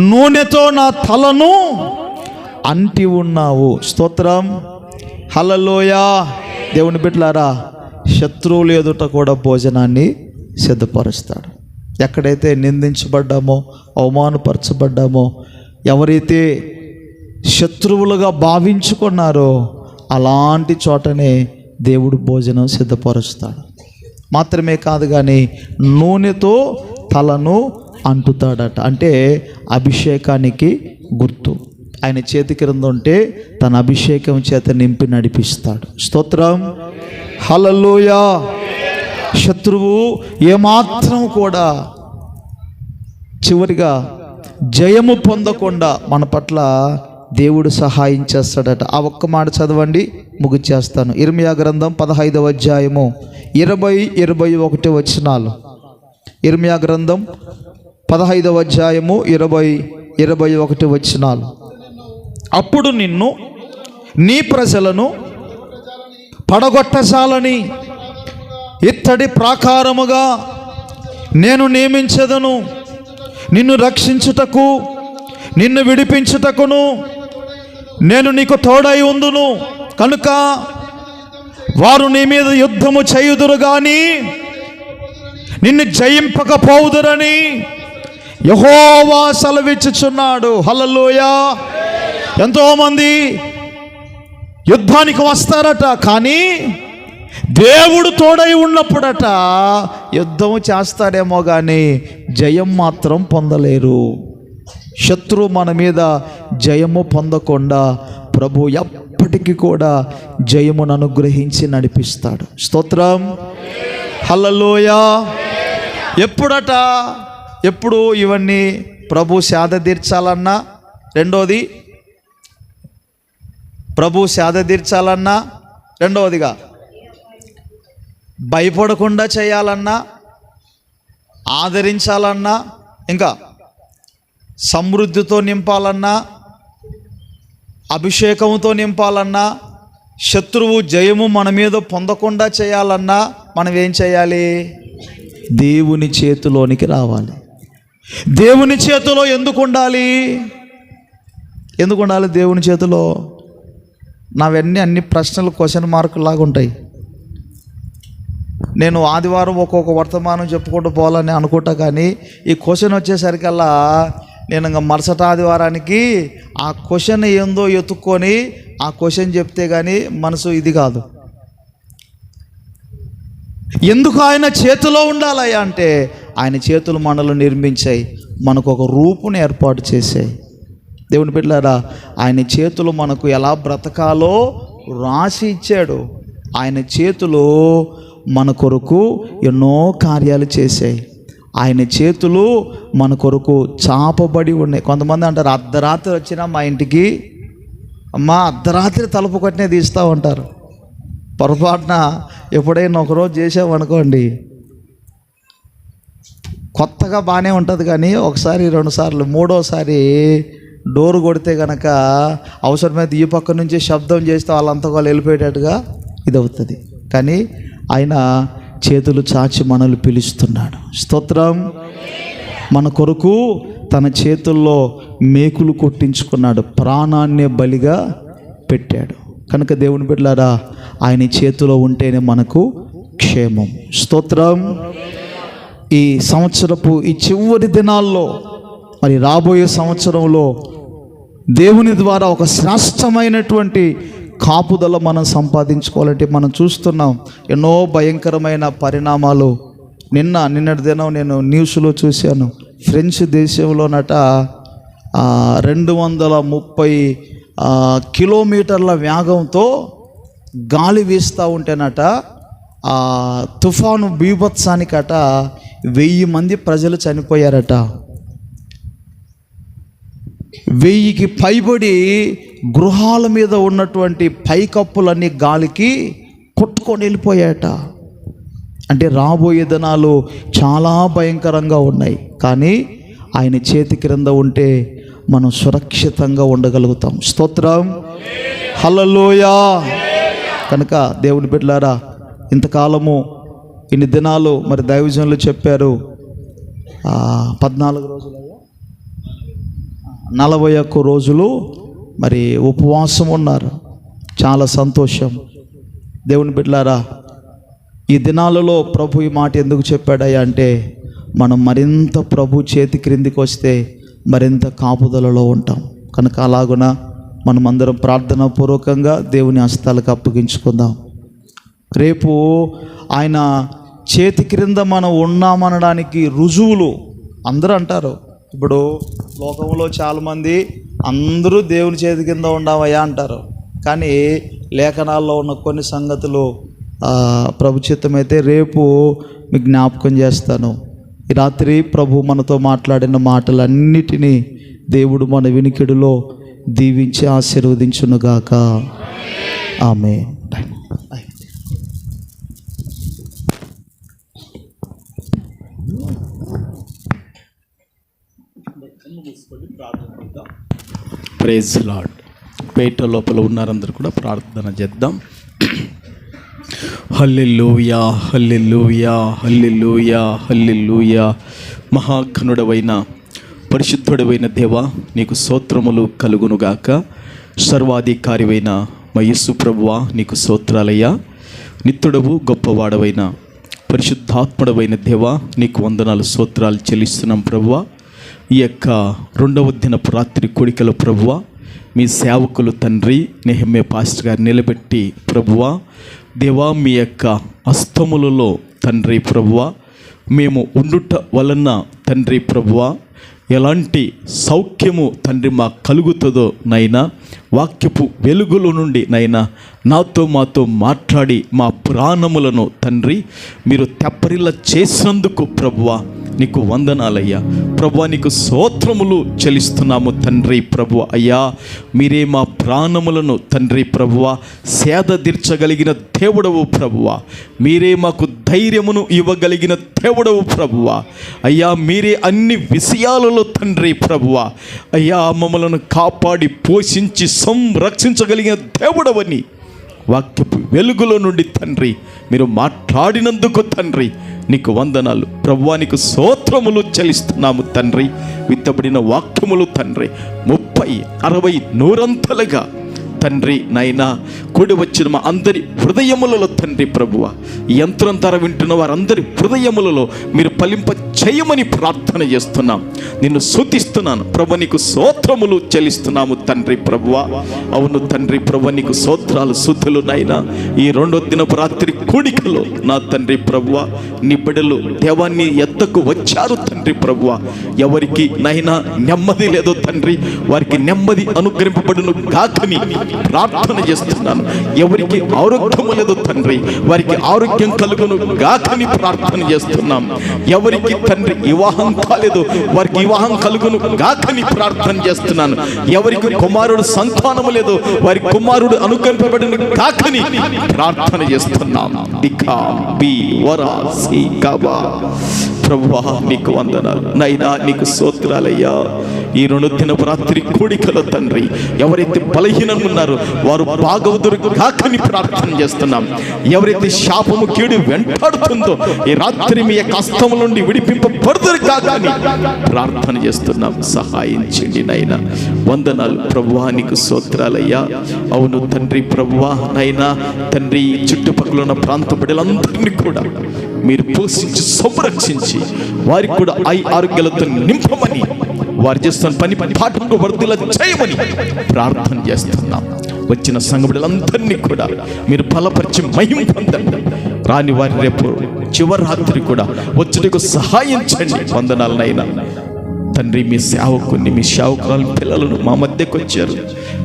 నూనెతో నా తలను అంటి ఉన్నావు. స్తోత్రం, హల్లెలూయా. దేవుని బిడ్డలారా, శత్రువులు ఎదుట కూడా భోజనాన్ని సిద్ధపరుస్తాడు. ఎక్కడైతే నిందించబడ్డామో, అవమానపరచబడ్డామో, ఎవరైతే శత్రువులుగా భావించుకున్నారో అలాంటి చోటనే దేవుడు భోజనం సిద్ధపరుస్తాడు. మాత్రమే కాదు కానీ నూనెతో తలను అంటుతాడట. అంటే అభిషేకానికి గుర్తు. ఆయన చేతి క్రింద ఉంటే తన అభిషేకం చేత నింపి నడిపిస్తాడు. స్తోత్రం, హల్లెలూయా. శత్రువు ఏమాత్రం కూడా చివరిగా జయము పొందకుండా మన పట్ల దేవుడు సహాయం చేస్తాడట. ఆ ఒక్క మాట చదవండి, ముగిచేస్తాను. ఇర్మియా గ్రంథం 15వ అధ్యాయము 20-21 వచనాలు. ఇర్మియా గ్రంథం 15వ అధ్యాయము 20-21 వచనాలు. అప్పుడు నిన్ను నీ ప్రజలను పడగొట్టసాలని ఇత్తడి ప్రాకారముగా నేను నియమించదను, నిన్ను రక్షించుటకు, నిన్ను విడిపించుటకును నేను నీకు తోడై ఉందును. కనుక వారు నీ మీద యుద్ధము చేయుదురు గాని నిన్ను జయింపకపోవుదురని యెహోవా సెలవిచ్చుచున్నాడు. హల్లెలూయా. ఎంతోమంది యుద్ధానికి వస్తారట, కానీ దేవుడు తోడై ఉన్నప్పుడట యుద్ధము చేస్తారేమో కానీ జయం మాత్రం పొందలేరు. శత్రువు మన మీద జయము పొందకుండా ప్రభు ఎప్పటికీ కూడా జయమును అనుగ్రహించి నడిపిస్తాడు. స్తోత్రం. హల్లెలూయా. ఎప్పుడట, ఎప్పుడు ఇవన్నీ ప్రభు సేద తీర్చాలన్నా, రెండోది ప్రభు సేద తీర్చాలన్నా, రెండవదిగా భయపడకుండా చేయాలన్నా, ఆదరించాలన్నా, ఇంకా సమృద్ధితో నింపాలన్నా, అభిషేకంతో నింపాలన్నా, శత్రువు జయము మన మీద పొందకుండా చేయాలన్నా మనం ఏం చేయాలి? దేవుని చేతిలోనికి రావాలి. దేవుని చేతిలో ఎందుకు ఉండాలి? ఎందుకు ఉండాలి దేవుని చేతిలో? నావన్నీ అన్ని ప్రశ్నలు క్వశ్చన్ మార్కు లాగా ఉంటాయి. నేను ఆదివారం ఒక్కొక్క వర్తమానం చెప్పుకుంటూ పోవాలని అనుకుంటా, కానీ ఈ క్వశ్చన్ వచ్చేసరికల్లా నేను ఇంకా మరుసటి ఆదివారానికి ఆ క్వశ్చన్ ఏందో ఎత్తుక్కొని ఆ క్వశ్చన్ చెప్తే కానీ మనసు ఇది కాదు. ఎందుకు ఆయన చేతిలో ఉండాలయ్యా అంటే, ఆయన చేతులు మనల్ని నిర్మించాయి, మనకు ఒక రూపుని ఏర్పాటు చేసాయి. దేవుని బిడ్డలారా, ఆయన చేతులు మనకు ఎలా బ్రతకాలో రాసి ఇచ్చాడు. ఆయన చేతులు మన కొరకు ఎన్నో కార్యాలు చేశాయి. ఆయన చేతులు మన కొరకు చాపబడి ఉన్నాయి. కొంతమంది అంటారు, అర్ధరాత్రి వచ్చినా మా ఇంటికి అమ్మా అర్ధరాత్రి తలుపు కొట్టినే తీస్తూ ఉంటారు. పొరపాటున ఎప్పుడైనా ఒకరోజు చేసామనుకోండి, కొత్తగా బాగానే ఉంటుంది, కానీ ఒకసారి రెండుసార్లు మూడోసారి డోరు కొడితే కనుక అవసరమైతే ఈ పక్క నుంచి శబ్దం చేస్తే వాళ్ళంతా వాళ్ళు వెళ్ళిపోయేటట్టుగా ఇది అవుతుంది. కానీ ఆయన చేతులు చాచి మనల్ని పిలుస్తున్నాడు. స్తోత్రం. మన కొరకు తన చేతుల్లో మేకులు కొట్టించుకున్నాడు, ప్రాణాన్నే బలిగా పెట్టాడు. కనుక దేవుని బిడ్డలారా, ఆయన చేతిలో ఉంటేనే మనకు క్షేమం. స్తోత్రం. ఈ సంవత్సరపు ఈ చివరి దినాల్లో, మరి రాబోయే సంవత్సరంలో దేవుని ద్వారా ఒక శ్రేష్టమైనటువంటి కాపుదల మనం సంపాదించుకోవాలంటే మనం చూస్తున్నాం ఎన్నో భయంకరమైన పరిణామాలు. నిన్నటి దినం నేను న్యూస్లో చూశాను, ఫ్రెంచ్ దేశంలోనట 230 కిలోమీటర్ల వేగంతో గాలి వీస్తూ ఉంటేనట తుఫాను బీభత్సానికట 1000 మంది ప్రజలు చనిపోయారట. 1000కి పైబడి గృహాల మీద ఉన్నటువంటి పైకప్పులన్నీ గాలికి కొట్టుకొని వెళ్ళిపోయాయట. అంటే రాబోయే దినాలు చాలా భయంకరంగా ఉన్నాయి. కానీ ఆయన చేతి క్రింద ఉంటే మనం సురక్షితంగా ఉండగలుగుతాం. స్తోత్రం. హల్లెలూయా. కనుక దేవుని బిడ్డలారా, ఇంతకాలము ఇన్ని దినాలు మరి దైవజనులు చెప్పారు, 14 రోజులు 41 రోజులు మరి ఉపవాసం ఉన్నారు. చాలా సంతోషం. దేవుని బిడ్డలారా, ఈ దినాలలో ప్రభు ఈ మాట ఎందుకు చెప్పాడయ్యా అంటే, మనం మరింత ప్రభు చేతి క్రిందికి వస్తే మరింత కాపుదలలో ఉంటాం. కనుక అలాగున మనమందరం ప్రార్థనాపూర్వకంగా దేవుని హస్తాలకు అప్పగించుకుందాం. రేపు ఆయన చేతి క్రింద మనం ఉన్నామనడానికి రుజువులు అందరూ అంటారు. ఇప్పుడు లోకంలో చాలామంది అందరూ దేవుని చేతి కింద ఉండవయ్యా అంటారు, కానీ లేఖనాల్లో ఉన్న కొన్ని సంగతులు ప్రభు చిత్తమైతే రేపు మీకు జ్ఞాపకం చేస్తాను. ఈ రాత్రి ప్రభు మనతో మాట్లాడిన మాటలన్నిటినీ దేవుడు మన వినికిడిలో దీవించి ఆశీర్వదించునుగాక. ఆమేన్. Praise lord. పేట లోపల ఉన్నారందరూ కూడా ప్రార్థన చేద్దాం. హల్లెలూయా, హల్లెలూయా, హల్లెలూయా, హల్లెలూయా. మహాఘనుడవైన పరిశుద్ధుడవైన దేవా, నీకు స్తోత్రములు కలుగునుగాక. సర్వాధికారివైన మా యేసు ప్రభువా, నీకు స్తోత్రాలయ్యా. నిత్యుడవు గొప్పవాడవైన పరిశుద్ధాత్ముడవైన దేవా, నీకు వందనాలు స్తోత్రాలు చెల్లిస్తున్నాం ప్రభువా. ఈ యొక్క 2వ దినపు రాత్రి కోడికల ప్రభువా, మీ సేవకులు తండ్రి నెహెమ్యా పాస్టర్ గారు నిలబెట్టి ప్రభువా దేవా, మీ యొక్క హస్తములలో తండ్రి ప్రభువా మేము ఉండుట వలన తండ్రి ప్రభువా ఎలాంటి సౌఖ్యము తండ్రి మాకు కలుగుతుందో నైనా, వాక్యపు వెలుగుల నుండి నైనా మాతో మాట్లాడి మా ప్రాణములను తండ్రి మీరు తెప్పరిల్ల చేసినందుకు ప్రభువా నీకు వందనాలయ్యా. ప్రభువా నీకు స్తోత్రములు చెల్లిస్తున్నాము తండ్రి ప్రభువా. అయ్యా, మీరే మా ప్రాణములను తండ్రి ప్రభువా సేద తీర్చగలిగిన దేవుడవు ప్రభువా. మీరే మాకు ధైర్యమును ఇవ్వగలిగిన దేవుడవు ప్రభువా. అయ్యా, మీరే అన్ని విషయాలలో తండ్రి ప్రభువా అయ్యా మమ్మలను కాపాడి పోషించి సంరక్షించగలిగిన దేవుడవని వాక్యపు వెలుగులో నుండి తండ్రి మీరు మాట్లాడినందుకు తండ్రి నీకు వందనాలు ప్రభువా. నీకు స్తోత్రములు చెల్లిస్తున్నాము తండ్రి. విత్తబడిన వాక్యములు తండ్రి 30, 60, 100 తండ్రి నైనా కూడి వచ్చిన మా అందరి హృదయములలో తండ్రి ప్రభువ, యంత్రం తర వింటున్న వారందరి హృదయములలో మీరు ఫలింప చేయమని ప్రార్థన చేస్తున్నాం. నిన్ను స్తుతిస్తున్నాను ప్రభు. నీకు స్తోత్రములు చెల్లిస్తున్నాము తండ్రి ప్రభువ. అవును తండ్రి ప్రభు, నీకు స్తోత్రాలు స్తుతులు నైనా. ఈ 2వ దినపు రాత్రి కూడికలో నా తండ్రి ప్రభువ నీ బిడ్డలు దేవాన్ని ఎద్దకు వచ్చారు తండ్రి ప్రభువ. ఎవరికి నైనా నెమ్మది లేదో తండ్రి, వారికి నెమ్మది అనుగ్రహింపబడును గాకని ప్రార్థన చేస్తున్నాను. ఎవరికి ఆరోగ్యము లేదో తండ్రి, వారికి ఆరోగ్యం కలుగును గాకని ప్రార్థన చేస్తున్నాం. ఎవరికి తండ్రి వివాహం కాలేదో వారికి వివాహం కలుగును గాకని ప్రార్థన చేస్తున్నాను. ఎవరికి కుమారుడు సంతానము లేదో వారి కుమారుడు అనుగ్రహింపబడును గాకని ప్రార్థన చేస్తున్నాం. ప్రభువా నీకు వందనాలు నైనా, నీకు స్తోత్రాలయ్యా. ఈ 2 దినపు రాత్రి కూడికలో తండ్రి ఎవరైతే బలహీనంగా ఉన్నారో వారు బాగవుదురు కాకని ప్రార్థన చేస్తున్నాం. ఎవరైతే శాపము కీడు వెంటాడుతుందో ఈ రాత్రి మీ యొక్క హస్తముల నుండి విడిపింపబడుదురు కాకని ప్రార్థన చేస్తున్నాం. సహాయించండి నైనా. వందనాలు ప్రభువా, నీకు స్తోత్రాలయ్యా. అవును తండ్రి ప్రభువా నైనా తండ్రి చుట్టుపక్కల ఉన్న ప్రాంత బిడ్డలందరినీ కూడా మీరు పోషించి సంరక్షించి వారికి కూడా ఆరోగ్యాలతో నింపమని, వారు చేస్తున్న పని పాఠంలో వర్ధిల్ల చేయమని ప్రార్థన చేస్తున్నాం. వచ్చిన సంఘ బిడ్డలందరినీ కూడా మీరు బలపరిచి మహిమ పొందండి. రాని వారి రేపు చివరి రాత్రి కూడా వచ్చుటకు సహాయించండి. వందనాలనైనా తండ్రి. మీ సేవకుని మీ సేవకుల పిల్లలను మా మధ్యకు వచ్చారు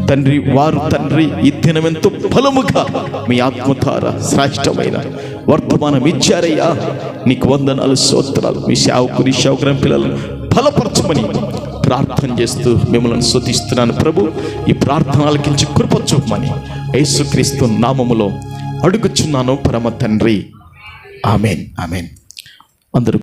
తండ్రి. వారు తండ్రి ఈ దినమెంతో బలముగా మీ ఆత్మధార శ్రేష్టమైన వర్తమానం ఇచ్చారయ్యా. నీకు వందనాలు స్తోత్రాలు. మీ సేవకుని సేవకుని పిల్లలను బలపరచమని ప్రార్థన చేస్తూ మిమ్మల్ని స్తుతిస్తున్నాను ప్రభు. ఈ ప్రార్థన ఆలకించి కృప చూపమని యేసుక్రీస్తు నామములో అడుగుచున్నాను పరమ తండ్రి. ఆమేన్, ఆమేన్. అందరూ